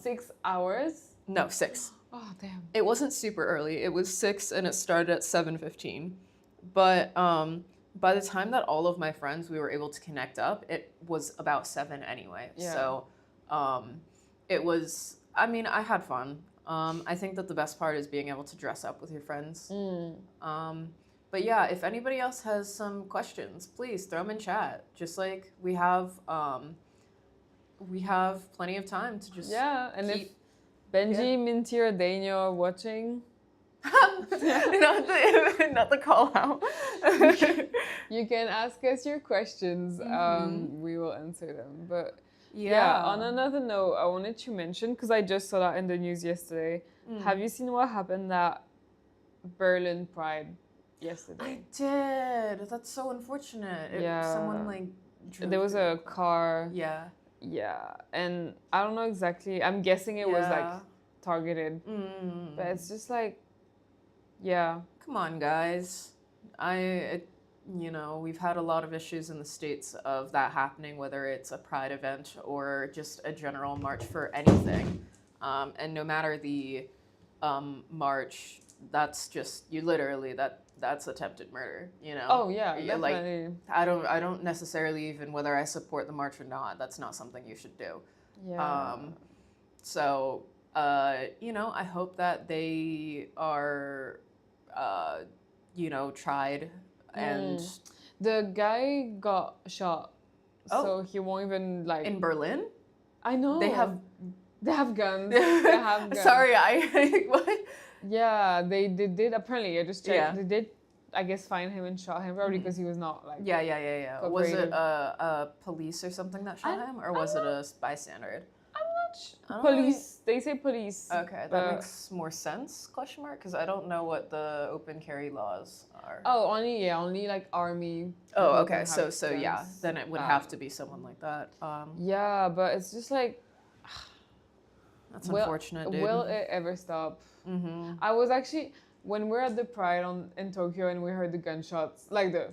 6 hours? No, 6. Oh, damn. It wasn't super early. It was 6 and it started at 7:15. But by the time that all of my friends we were able to connect up, it was about 7 anyway. Yeah. So it was. I mean, I had fun. I think that the best part is being able to dress up with your friends. But yeah, if anybody else has some questions, please throw them in chat. Just like we have plenty of time to just And if Benji, Minty, or Daniel are watching, not the call out. you can ask us your questions. We will answer them. But on another note, I wanted to mention, because I just saw that in the news yesterday. Have you seen what happened at Berlin Pride yesterday? I did. That's so unfortunate. Someone like there was a car. Yeah. Yeah, and I don't know exactly. I'm guessing it was like targeted, but it's just like, Come on, guys. We've had a lot of issues in the States of that happening, whether it's a pride event or just a general march for anything. And no matter the march, that's just that's attempted murder, you know. Oh yeah, definitely. Like I don't necessarily even whether I support the march or not. That's not something you should do. Yeah. I hope that they are, tried and. The guy got shot, so he won't even like. In Berlin? I know. They have guns. They have guns. Sorry, what? Yeah, they did. Apparently, I just checked. Yeah. They did, I guess, find him and shot him, probably because he was not like. Yeah. Was it a police or something that shot him, or was it a bystander? Police. They say police. Okay, that makes more sense? Question mark? Because I don't know what the open carry laws are. Oh, only like army. Oh, okay. So guns. yeah, then it would have to be someone like that. Yeah, but it's just like, That's unfortunate, dude. Will it ever stop? Mm-hmm. I was actually, when we're at the Pride in Tokyo and we heard the gunshots, like the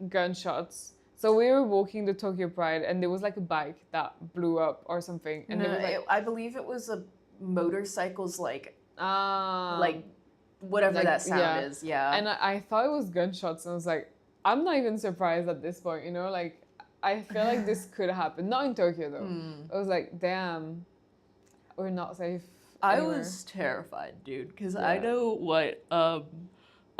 gunshots. So we were walking the Tokyo Pride and there was like a bike that blew up or something. And No, there was like, I believe it was a motorcycle's like like whatever like, that sound yeah. is. Yeah. And I thought it was gunshots and I was like, I'm not even surprised at this point, you know? Like, I feel like this could happen. Not in Tokyo though. I was like, damn, we're not safe anywhere. I was terrified, dude, because I know what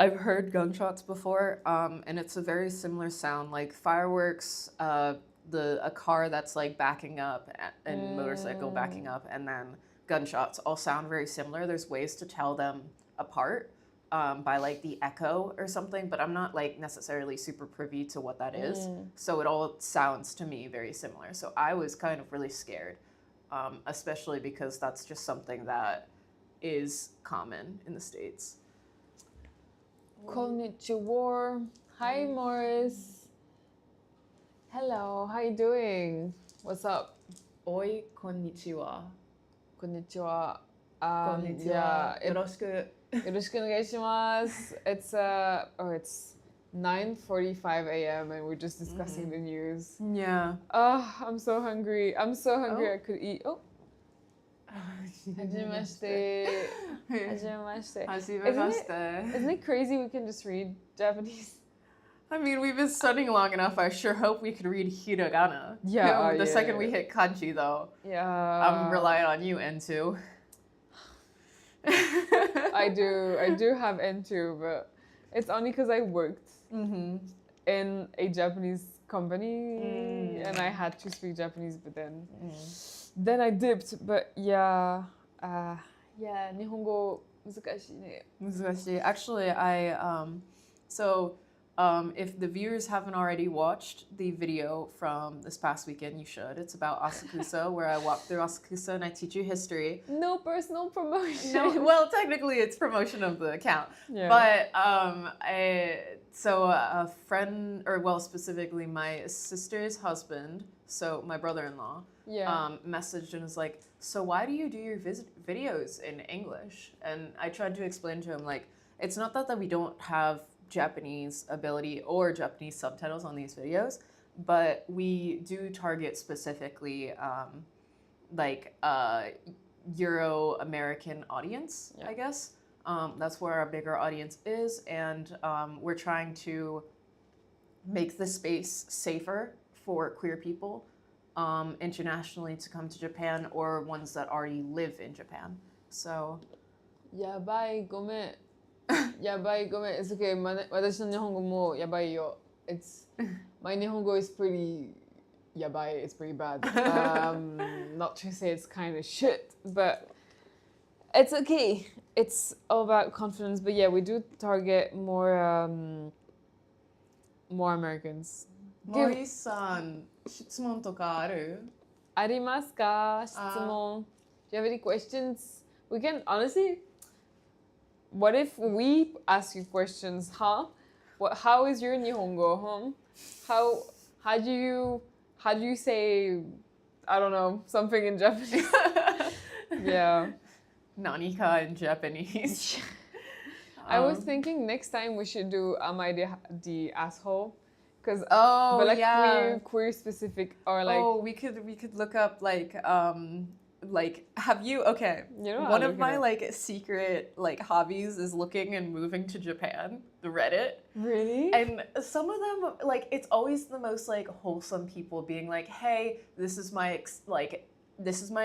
I've heard gunshots before, and it's a very similar sound, like fireworks, a car that's like backing up and motorcycle backing up, and then gunshots all sound very similar. There's ways to tell them apart by like the echo or something, but I'm not like necessarily super privy to what that is. So it all sounds to me very similar. So I was kind of really scared, especially because that's just something that is common in the States. Konnichiwa. Hi, Morris. Hello, how you doing? What's up? Oi, konnichiwa. Konnichiwa. Konnichiwa. Yeah, Yoroshiku. yoroshiku onegaishimasu. It's 9:45 a.m. and we're just discussing the news. Yeah. Oh, I'm so hungry. I could eat. Oh. Hajimemashite. Hajimemashite. Hajimemashite. Isn't it crazy we can just read Japanese? I mean, we've been studying long enough. I sure hope we could read hiragana. Yeah. The second we hit kanji, though. Yeah. I'm relying on you, N2. I do have N2, but it's only because I worked in a Japanese company and I had to speak Japanese, but then I dipped. But yeah, Nihongo 難しいね. 難しい. Actually, if the viewers haven't already watched the video from this past weekend, you should. It's about Asakusa, where I walk through Asakusa and I teach you history. No personal promotion. No, well, technically it's promotion of the account. Yeah. But a friend, specifically my sister's husband, so my brother-in-law, messaged and was like, so why do you do your videos in English? And I tried to explain to him, like, it's not that we don't have Japanese ability or Japanese subtitles on these videos, but we do target specifically Euro-American audience, I guess. That's where our bigger audience is, and we're trying to make the space safer for queer people internationally to come to Japan or ones that already live in Japan. So, やばい、ごめん。やばい、ごめん。It's okay. 私の日本語もやばいよ。My 日本語 is pretty やばい. It's pretty bad. Not to say it's kind of shit, but it's okay. It's all about confidence. But yeah, we do target more Americans. Mori-san, 質問とかある? ありますか? 質問. Do you have any questions? We can, honestly, what if we ask you questions, huh? How is your Nihongo, huh? How do you say, I don't know, something in Japanese? Yeah. Nanika in Japanese. I was thinking next time we should do Am I the asshole? Because queer specific or like we could look up like have you one of my like secret like hobbies is looking and moving to Japan, the Reddit. Really? And some of them, like, it's always the most like wholesome people being like, hey, this is my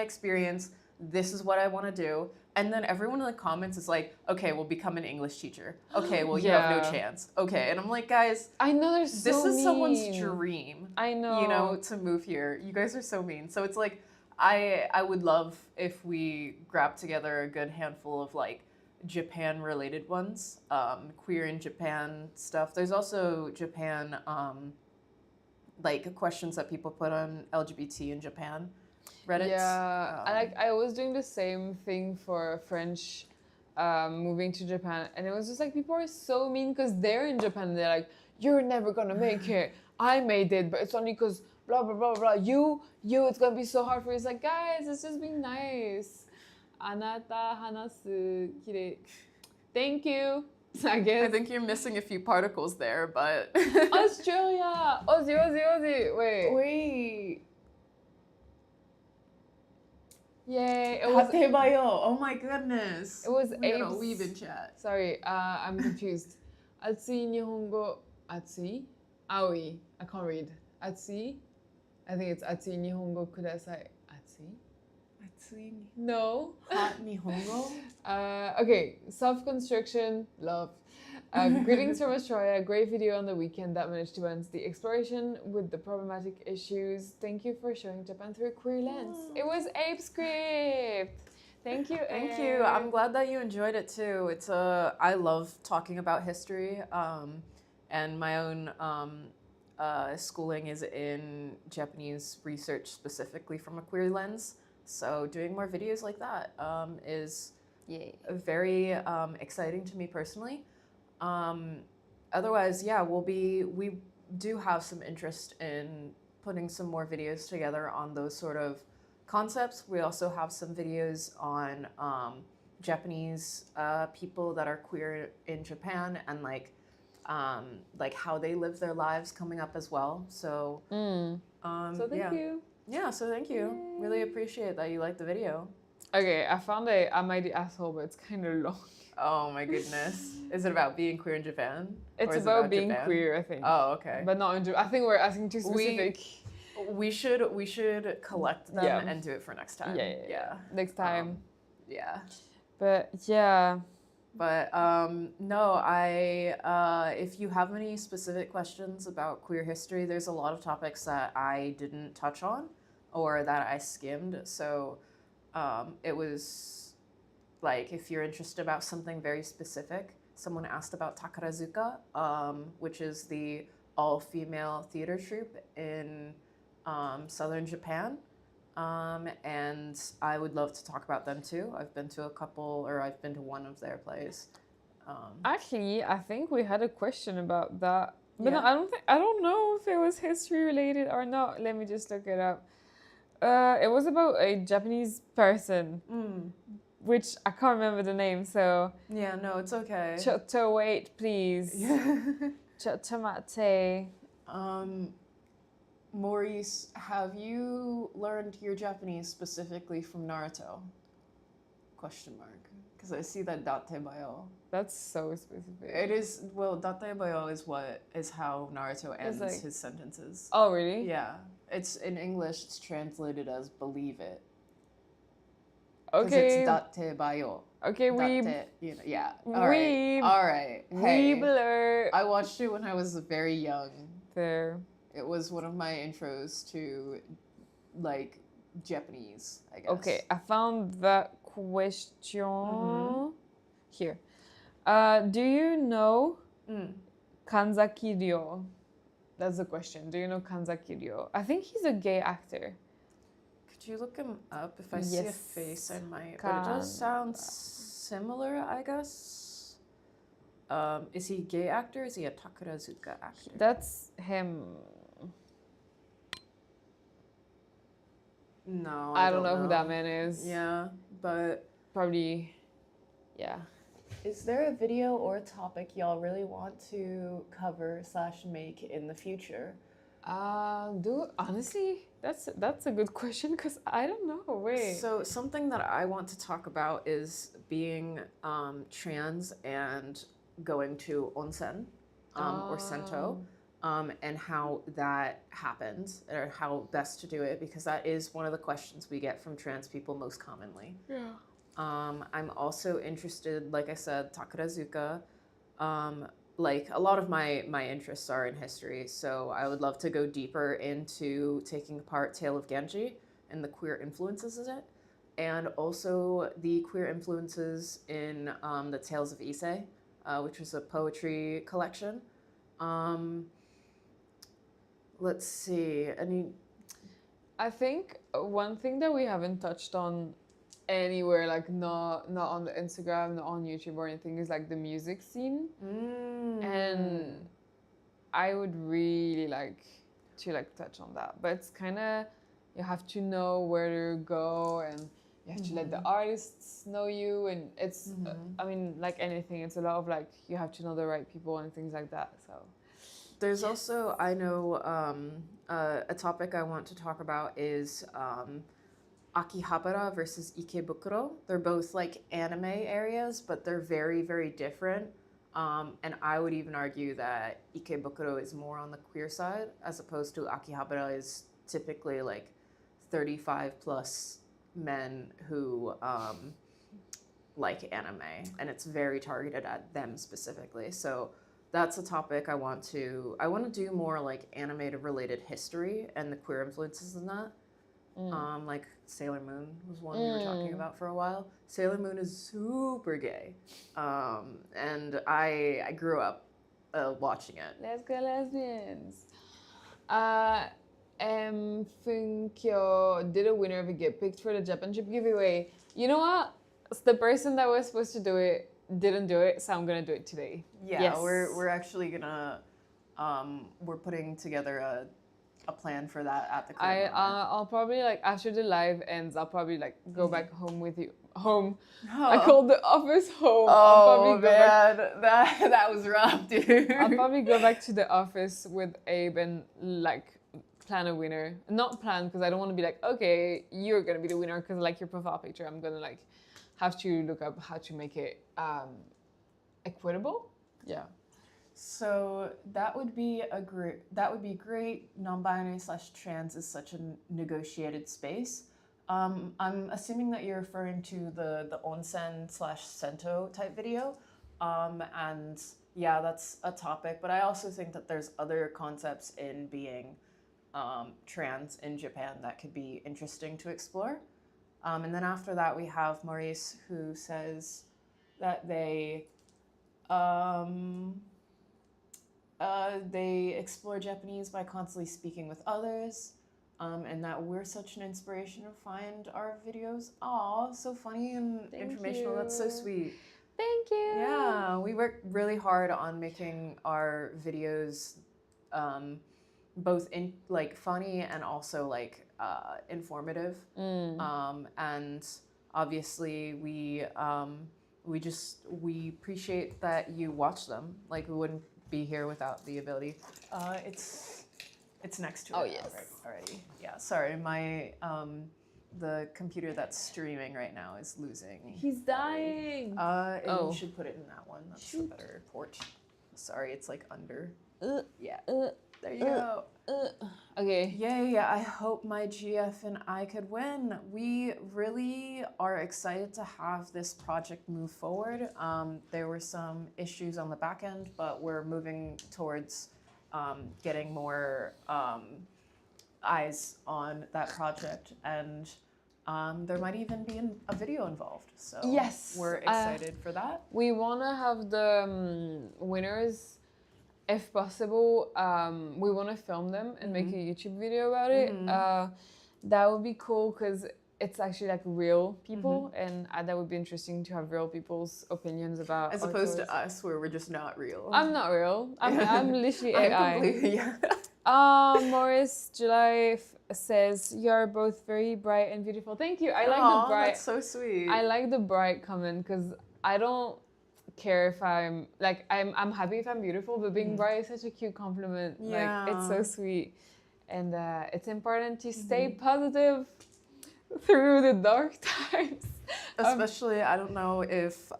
experience, this is what I want to do. And then everyone in the comments is like, okay, well, become an English teacher. Okay, well, you have no chance. Okay, and I'm like, guys, I know this is someone's dream. I know. You know, to move here. You guys are so mean. So it's like, I would love if we grab together a good handful of like Japan-related ones, queer in Japan stuff. There's also Japan, like questions that people put on LGBT in Japan. Reddit. Yeah, I was doing the same thing for French moving to Japan, and it was just like people are so mean because they're in Japan and they're like, you're never gonna make it. I made it, but it's only because blah blah blah blah. You, it's gonna be so hard for you. It's like, guys, it's just being nice. Anata hanasu kirei. Thank you. I guess. I think you're missing a few particles there, but Australia. Aussie, Aussie, Aussie. Wait. wait. Yay! It was. Tatebayo. Oh my goodness. It was we gotta Abe's- leave in chat. Sorry, I'm confused. Atsui Nihongo. Atsui? Aoi. I can't read. Atsui? I think it's Atsui Nihongo kudasai. Atsui? No. Hot Nihongo? Okay, self-construction, love. Greetings from Australia. Great video on the weekend that managed to balance the exploration with the problematic issues. Thank you for showing Japan through a queer lens. It was Abe Script. Thank you, Thank Abe. you. I'm glad that you enjoyed it too. I love talking about history, and my own schooling is in Japanese research specifically from a queer lens. So doing more videos like that is very exciting to me personally. Otherwise, yeah, we do have some interest in putting some more videos together on those sort of concepts. We also have some videos on Japanese people that are queer in Japan and like how they live their lives coming up as well. So, So thank you. Yeah, so thank you. Yay. Really appreciate that you liked the video. Okay, I found a I might the asshole, but it's kind of long. Oh my goodness. Is it about being queer in Japan? It's Or is it about being Japan? queer, I think. Oh, okay. But not in Japan. I think we're asking too specific. We should collect them Yeah. and do it for next time. Yeah. Next time. Yeah. But yeah. But no, if you have any specific questions about queer history, there's a lot of topics that I didn't touch on or that I skimmed. So it was like if you're interested about something very specific, someone asked about Takarazuka, which is the all-female theater troupe in southern Japan. And I would love to talk about them too. I've been to I've been to one of their plays. Actually, I think we had a question about that. But no, Yeah. I don't know if it was history related or not. Let me just look it up. It was about a Japanese person, which I can't remember the name, so Yeah, no, it's okay. Chotto wait, please. Chotto mate. Maurice, have you learned your Japanese specifically from Naruto? Question mark. Because I see that datebayo. That's so specific. It is, well, datebayo is how Naruto ends like- his sentences. Oh, really? Yeah. It's in English, it's translated as believe it. 'Cause Okay. it's datebayo. Okay, we Yeah. All right. Weeb. All right. Hey. alert. I watched it when I was very young. There. It was one of my intros to like Japanese, I guess. Okay, I found that question here. Do you know Kanzaki Ryo? That's the question. Do you know Kanzaki Ryo? I think he's a gay actor. Could you look him up? If I see a Yes. face, I might. But it does sound similar, I guess. Is he a gay actor? Is he a Takarazuka actor? That's him. No, I don't know who that man is. Yeah, but Probably, yeah. is there a video or a topic y'all really want to cover / make in the future? Honestly, that's a good question because I don't know. Wait. So something that I want to talk about is being trans and going to onsen or sento, and how that happens or how best to do it, because that is one of the questions we get from trans people most commonly. Yeah. I'm also interested, like I said, Takarazuka. Like a lot of my interests are in history, so I would love to go deeper into taking apart Tale of Genji and the queer influences in it, and also the queer influences in the Tales of Issei, which was a poetry collection. Let's see, I think one thing that we haven't touched on anywhere, like not on the Instagram, not on YouTube or anything, is like the music scene. And I would really like to touch on that, but it's kind of, you have to know where to go and you have to let the artists know you, and it's I mean, like anything, it's a lot of like you have to know the right people and things like that. So There's also, I know, a topic I want to talk about is Akihabara versus Ikebukuro. They're both like anime areas, but they're very, very different. And I would even argue that Ikebukuro is more on the queer side, as opposed to Akihabara is typically like 35 plus men who like anime, and it's very targeted at them specifically. So that's a topic I want to do more like animated related history and the queer influences in that. Like Sailor Moon was one we were talking about for a while. Sailor Moon is super gay, and I grew up watching it. let's go lesbians. Think you did a winner of a get picked for the championship giveaway. You know what? The person that was supposed to do it didn't do it, so I'm gonna do it today. Yeah, Yes. we're actually gonna we're putting together a plan for that at the queer moment. I'll probably like after the live ends, I'll probably like go back home with you. Home. Oh. I called the office home. Oh man, that was rough, dude. I'll probably go back to the office with Abe and like plan a winner. Not plan because I don't want to be like, okay, you're gonna be the winner because like your profile picture. I'm gonna like have to look up how to make it equitable. Yeah. So that would be great. Non-binary / trans is such a negotiated space. I'm assuming that you're referring to the onsen / sento type video, and yeah, that's a topic. But I also think that there's other concepts in being trans in Japan that could be interesting to explore. And then after that, we have Maurice, who says that they explore Japanese by constantly speaking with others, and that we're such an inspiration to find our videos. Aw, so funny and Thank informational. you. That's so sweet. Thank you. Yeah, we work really hard on making our videos both in like funny and also like informative. And obviously we appreciate that you watch them. Like we wouldn't be here without the ability. It's next to it. Oh, now, yes. right, already. Yeah, sorry, my the computer that's streaming right now is losing. He's dying. You should put it in that one. That's a better port. Sorry, it's like under. Yeah. There you go. Okay. Yeah. I hope my GF and I could win. We really are excited to have this project move forward. There were some issues on the back end, but we're moving towards getting more eyes on that project, and there might even be a video involved. So yes, we're excited for that. We want to have the winners. If possible, we want to film them and make a YouTube video about it. That would be cool because it's actually like real people, and that would be interesting to have real people's opinions about. As opposed to us, where we're just not real. I'm not real. I'm literally AI. I'm completely, yeah. Morris July says you're both very bright and beautiful. Thank you. I like the bright. That's so sweet. I like the bright comment because I don't care if I'm happy if I'm beautiful, but being bright is such a cute compliment. Yeah. Like it's so sweet, and it's important to stay positive through the dark times. Especially, I don't know if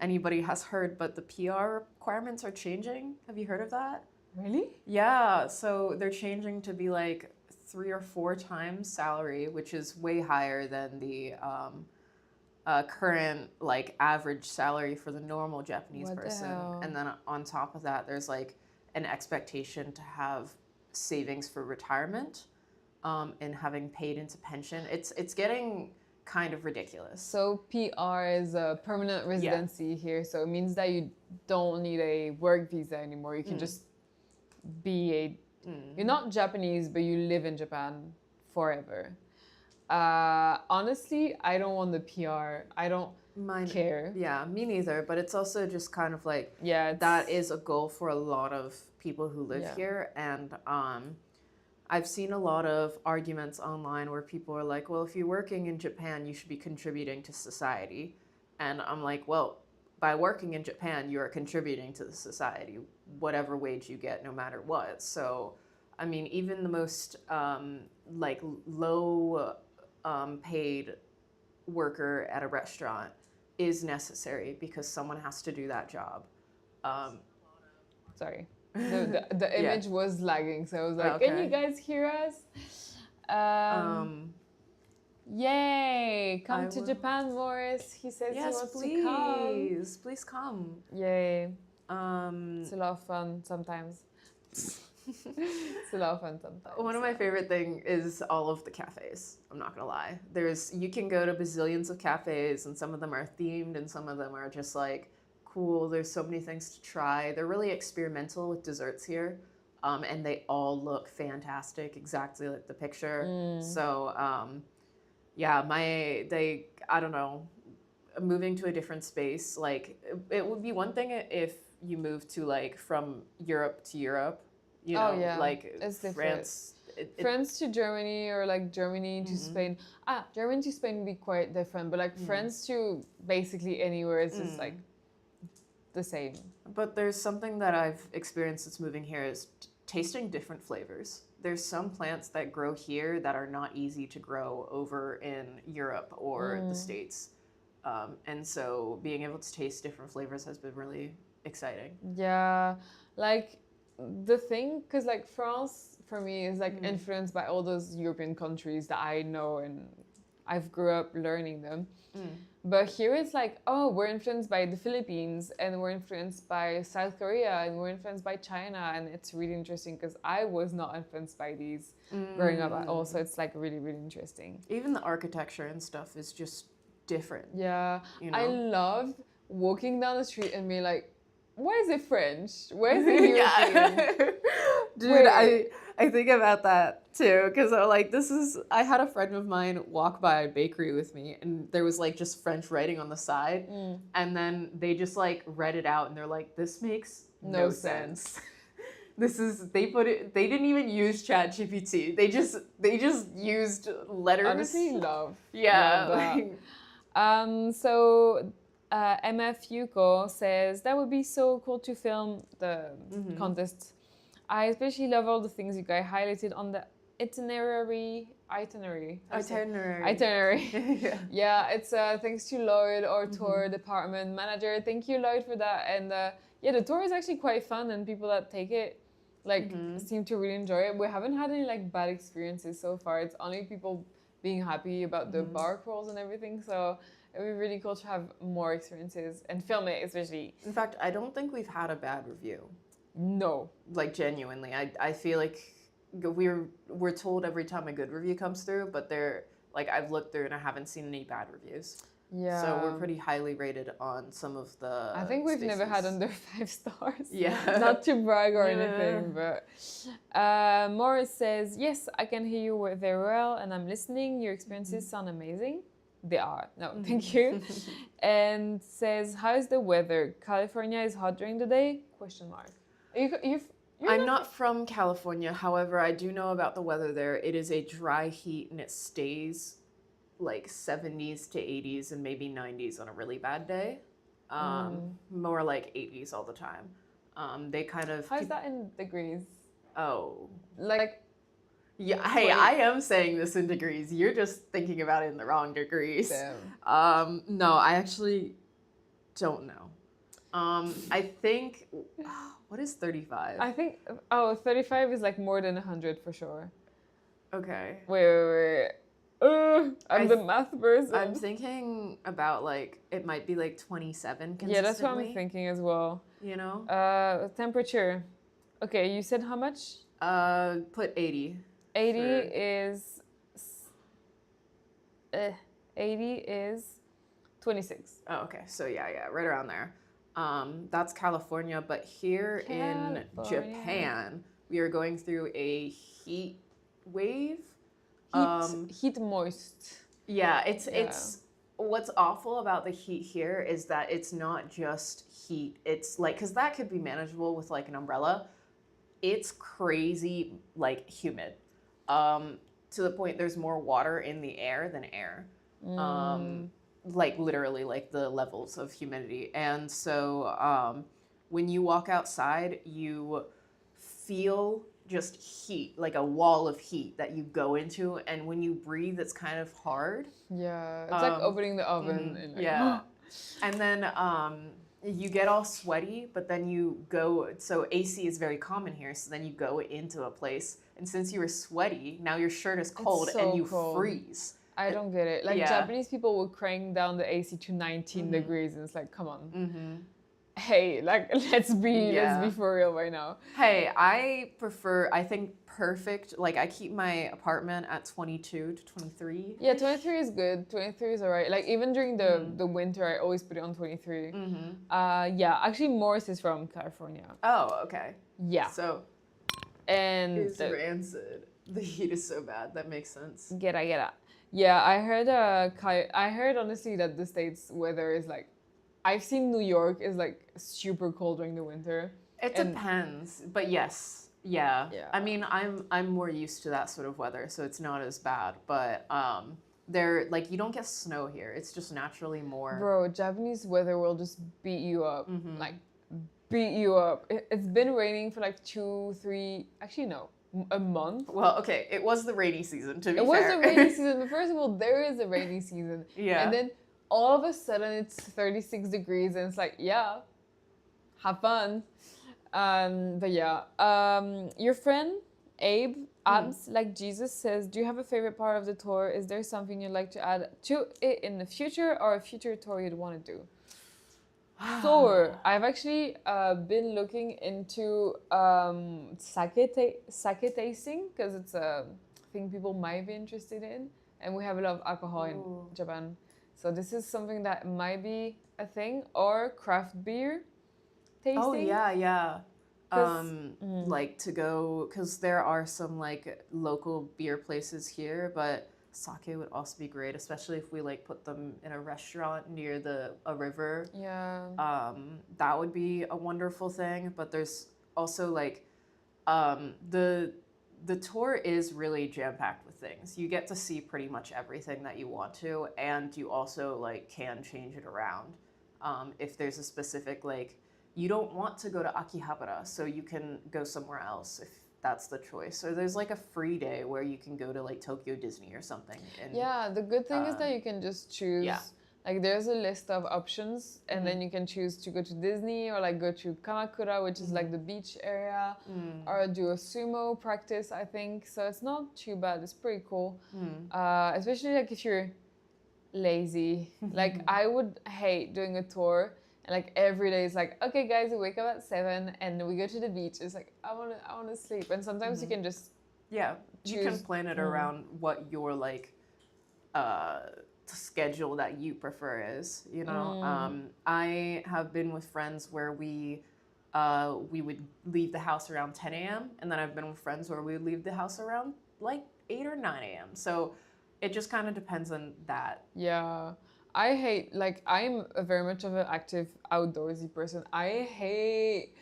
anybody has heard, but the PR requirements are changing. Have you heard of that? Really? Yeah, so they're changing to be like 3 or 4 times salary, which is way higher than the current like average salary for the normal Japanese What the person. hell? And then on top of that, there's like an expectation to have savings for retirement, and having paid into pension. It's getting kind of ridiculous. So PR is a permanent residency here, so it means that you don't need a work visa anymore. You can just be you're not Japanese, but you live in Japan forever. Honestly, I don't want the PR. I don't care. Yeah, me neither. But it's also just kind of like, Yeah, that is a goal for a lot of people who live here. And I've seen a lot of arguments online where people are like, well, if you're working in Japan, you should be contributing to society. And I'm like, well, by working in Japan, you are contributing to the society, whatever wage you get, no matter what. So, I mean, even the most like low paid worker at a restaurant is necessary because someone has to do that job. Sorry. The Yeah. image was lagging, so I was like, Okay. can you guys hear us? Yay! Come I to will- Japan, Morris. He says Yes, he wants to come. please come. Yay. Um, It's a lot of fun sometimes. It's a lot of fun sometimes. One of my favorite thing is all of the cafes. I'm not gonna lie. You can go to bazillions of cafes, and some of them are themed, and some of them are just like cool. There's so many things to try. They're really experimental with desserts here, and they all look fantastic, exactly like the picture. So, yeah, I don't know, moving to a different space. Like, it would be one thing if you moved to like from Europe to Europe. You know, like it's different. France. France to Germany or like Germany to Spain. Germany to Spain would be quite different, but like France to basically anywhere is just like the same. But there's something that I've experienced since moving here is tasting different flavors. There's some plants that grow here that are not easy to grow over in Europe or the States. And so being able to taste different flavors has been really exciting. Yeah, like the thing, because like France for me is like influenced by all those European countries that I know and I've grew up learning them. But here it's like, oh, we're influenced by the Philippines and we're influenced by South Korea and we're influenced by China, and it's really interesting because I was not influenced by these growing up at all. So it's like really, really interesting. Even the architecture and stuff is just different. Yeah, you know? I loved walking down the street and being like, why is it French? Where is it European? Dude, I think about that too, because I had a friend of mine walk by a bakery with me, and there was like just French writing on the side, and then they just like read it out, and they're like, this makes no sense. They didn't even use ChatGPT. They just used letters. Honestly, love. Yeah. Love that. So MF Yuko says that would be so cool to film the contest. I especially love all the things you guys highlighted on the itinerary. Yeah, it's thanks to Lloyd, our tour department manager. Thank you, Lloyd, for that. And yeah, the tour is actually quite fun, and people that take it like seem to really enjoy it. We haven't had any like bad experiences so far. It's only people being happy about the bar crawls and everything. So it would be really cool to have more experiences and film it, especially. In fact, I don't think we've had a bad review. No. Like, genuinely. I feel like we're told every time a good review comes through, but they're like, I've looked through and I haven't seen any bad reviews. Yeah. So we're pretty highly rated on some of the I think we've spaces. never had under 5 stars. Yeah. Not to brag or anything, but Morris says, yes, I can hear you very well and I'm listening. Your experiences sound amazing. They are. No, thank you. And says, how's the weather? California is hot during the day? Question mark. I'm not from California. However, I do know about the weather there. It is a dry heat and it stays like 70s to 80s and maybe 90s on a really bad day. More like 80s all the time. They kind of... How's that in degrees? Oh. Like... Yeah, hey, I am saying this in degrees. You're just thinking about it in the wrong degrees. Damn. No, I actually don't know. I think... What is 35? I think... Oh, 35 is like more than 100 for sure. Okay. Wait. I'm the math person. I'm thinking about like, it might be like 27 consistently. Yeah, that's what I'm thinking as well. You know? Temperature. Okay, you said how much? Put 80. 80 is... 80 is 26. Oh, okay. So yeah, right around there. That's California, but here in Japan, we are going through a heat wave. Heat moist. Yeah, it's what's awful about the heat here is that it's not just heat. It's like, because that could be manageable with like an umbrella. It's crazy, like humid. to the point there's more water in the air than air. Like literally like the levels of humidity. And so when you walk outside, you feel just heat, like a wall of heat that you go into, and when you breathe it's kind of hard. Yeah, it's like opening the oven. And like, Yeah. And then you get all sweaty, but then you go, so AC is very common here, so then you go into a place, and since you were sweaty, now your shirt is cold so and you cold. freeze. I don't get it. Like Yeah. Japanese people will crank down the AC to 19 degrees, and it's like, come on. Hey, like let's be for real right now. Hey, I think perfect, like I keep my apartment at 22 to 23. Yeah, 23 is good. 23 is alright. Like even during the winter, I always put it on 23. Yeah, actually Morris is from California. Oh, okay. Yeah. So, and it's rancid. The heat is so bad. That makes sense. Get it. Yeah, I heard honestly that the States weather is like, I've seen New York is like super cold during the winter. It depends, but yes, yeah. I mean, I'm more used to that sort of weather, so it's not as bad. But there, like, you don't get snow here. It's just naturally more. Bro, Japanese weather will just beat you up, like beat you up. It's been raining for like 2, 3, actually no, a month. Well, okay, it was the rainy season. To be fair, it was the rainy season. But first of all, there is a rainy season. Yeah. And then all of a sudden it's 36 degrees and it's like, yeah, have fun. But yeah, your friend Abe Abs like Jesus says, do you have a favorite part of the tour? Is there something you'd like to add to it in the future, or a future tour you'd want to do? So I've actually been looking into sake tasting, because it's a thing people might be interested in, and we have a lot of alcohol in Japan. So this is something that might be a thing, or craft beer tasting. Oh yeah. Like to go, because there are some like local beer places here, but sake would also be great, especially if we like put them in a restaurant near a river. Yeah. That would be a wonderful thing. But there's also like the tour is really jam-packed with things. You get to see pretty much everything that you want to, and you also like can change it around. If there's a specific, like, you don't want to go to Akihabara, so you can go somewhere else if that's the choice. Or there's like a free day where you can go to like Tokyo Disney or something. And, yeah, the good thing is that you can just choose. Yeah. Like there's a list of options, and then you can choose to go to Disney, or like go to Kamakura, which is like the beach area, or do a sumo practice, I think. So it's not too bad. It's pretty cool. Especially like if you're lazy. Like I would hate doing a tour and like every day it's like, okay guys, we wake up at 7 and we go to the beach. It's like I wanna sleep. And sometimes you can just you can plan it around what your like schedule that you prefer is, you know. I have been with friends where we would leave the house around 10 a.m. and then I've been with friends where we would leave the house around like 8 or 9 a.m. So it just kind of depends on that. Yeah. I hate, like, I'm a very much of an active outdoorsy person. I hate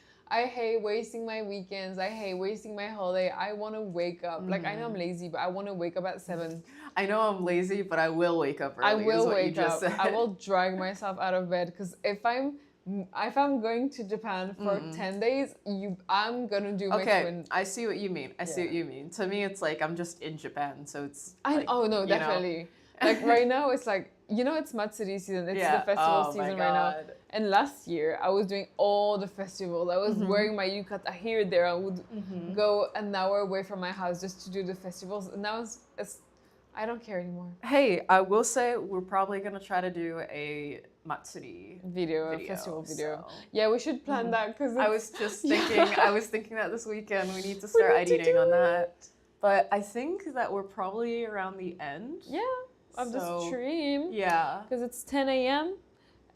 wasting my weekends. I hate wasting my holiday. I want to wake up. Like, I know I'm lazy, but I want to wake up at 7. I know I'm lazy, but I will wake up early. I will wake up. I will drag myself out of bed, because if I'm going to Japan for 10 days, I'm gonna do my twin. I see what you mean. I see what you mean. To me, it's like I'm just in Japan, so it's. Oh no, definitely. Like right now, it's like, you know, it's Matsuri season. It's the festival season right now. And last year, I was doing all the festivals. I was wearing my yukata here, there. I would go an hour away from my house just to do the festivals. And now I don't care anymore. Hey, I will say we're probably gonna try to do a Matsuri video, a festival video. So. Yeah, we should plan that, because I was just thinking. I was thinking that this weekend we need to start editing on that. But I think that we're probably around the end. Yeah. Of the stream. Yeah. Because it's 10 a.m.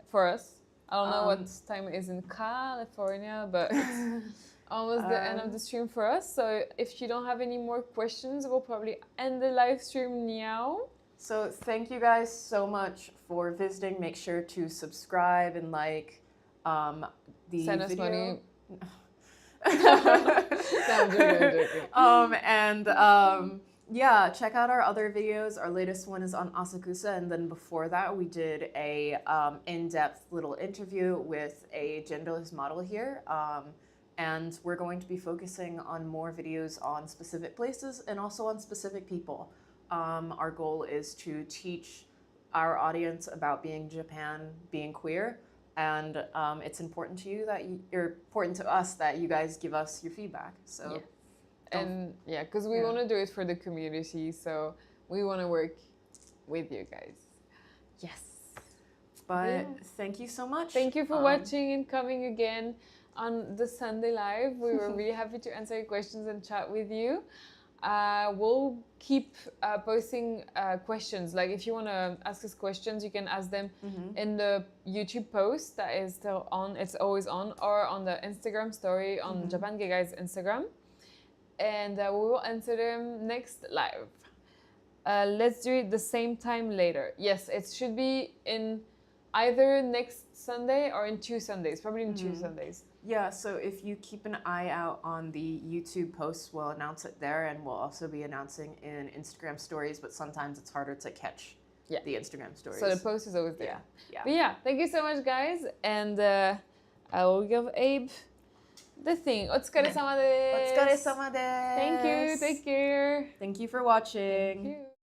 for us. I don't know what time it is in California, but it's almost the end of the stream for us. So if you don't have any more questions, we'll probably end the live stream now. So thank you guys so much for visiting. Make sure to subscribe and like the Send video. Us money. No, I'm joking. Yeah, check out our other videos. Our latest one is on Asakusa, and then before that, we did a in-depth little interview with a genderless model here. And we're going to be focusing on more videos on specific places and also on specific people. Our goal is to teach our audience about being in Japan, being queer, and it's important to you that you're important to us that you guys give us your feedback. So. Yes. And yeah, because we want to do it for the community, so we want to work with you guys. Yes. But thank you so much. Thank you for watching and coming again on the Sunday Live. We were really happy to answer your questions and chat with you. We'll keep posting questions. Like if you want to ask us questions, you can ask them in the YouTube post that is still on. It's always on, or on the Instagram story on Japan Gay Guys Instagram. And we will answer them next live. Let's do it the same time later. Yes, it should be in either next Sunday or in 2 Sundays, probably in 2 Sundays. Yeah, so if you keep an eye out on the YouTube posts, we'll announce it there, and we'll also be announcing in Instagram stories, but sometimes it's harder to catch the Instagram stories. So the post is always there. Yeah. But yeah, thank you so much, guys. And I will give Abe the thing. Otsukare-sama desu. Otsukare-sama desu. Thank you. Take care. Thank you for watching. Thank you.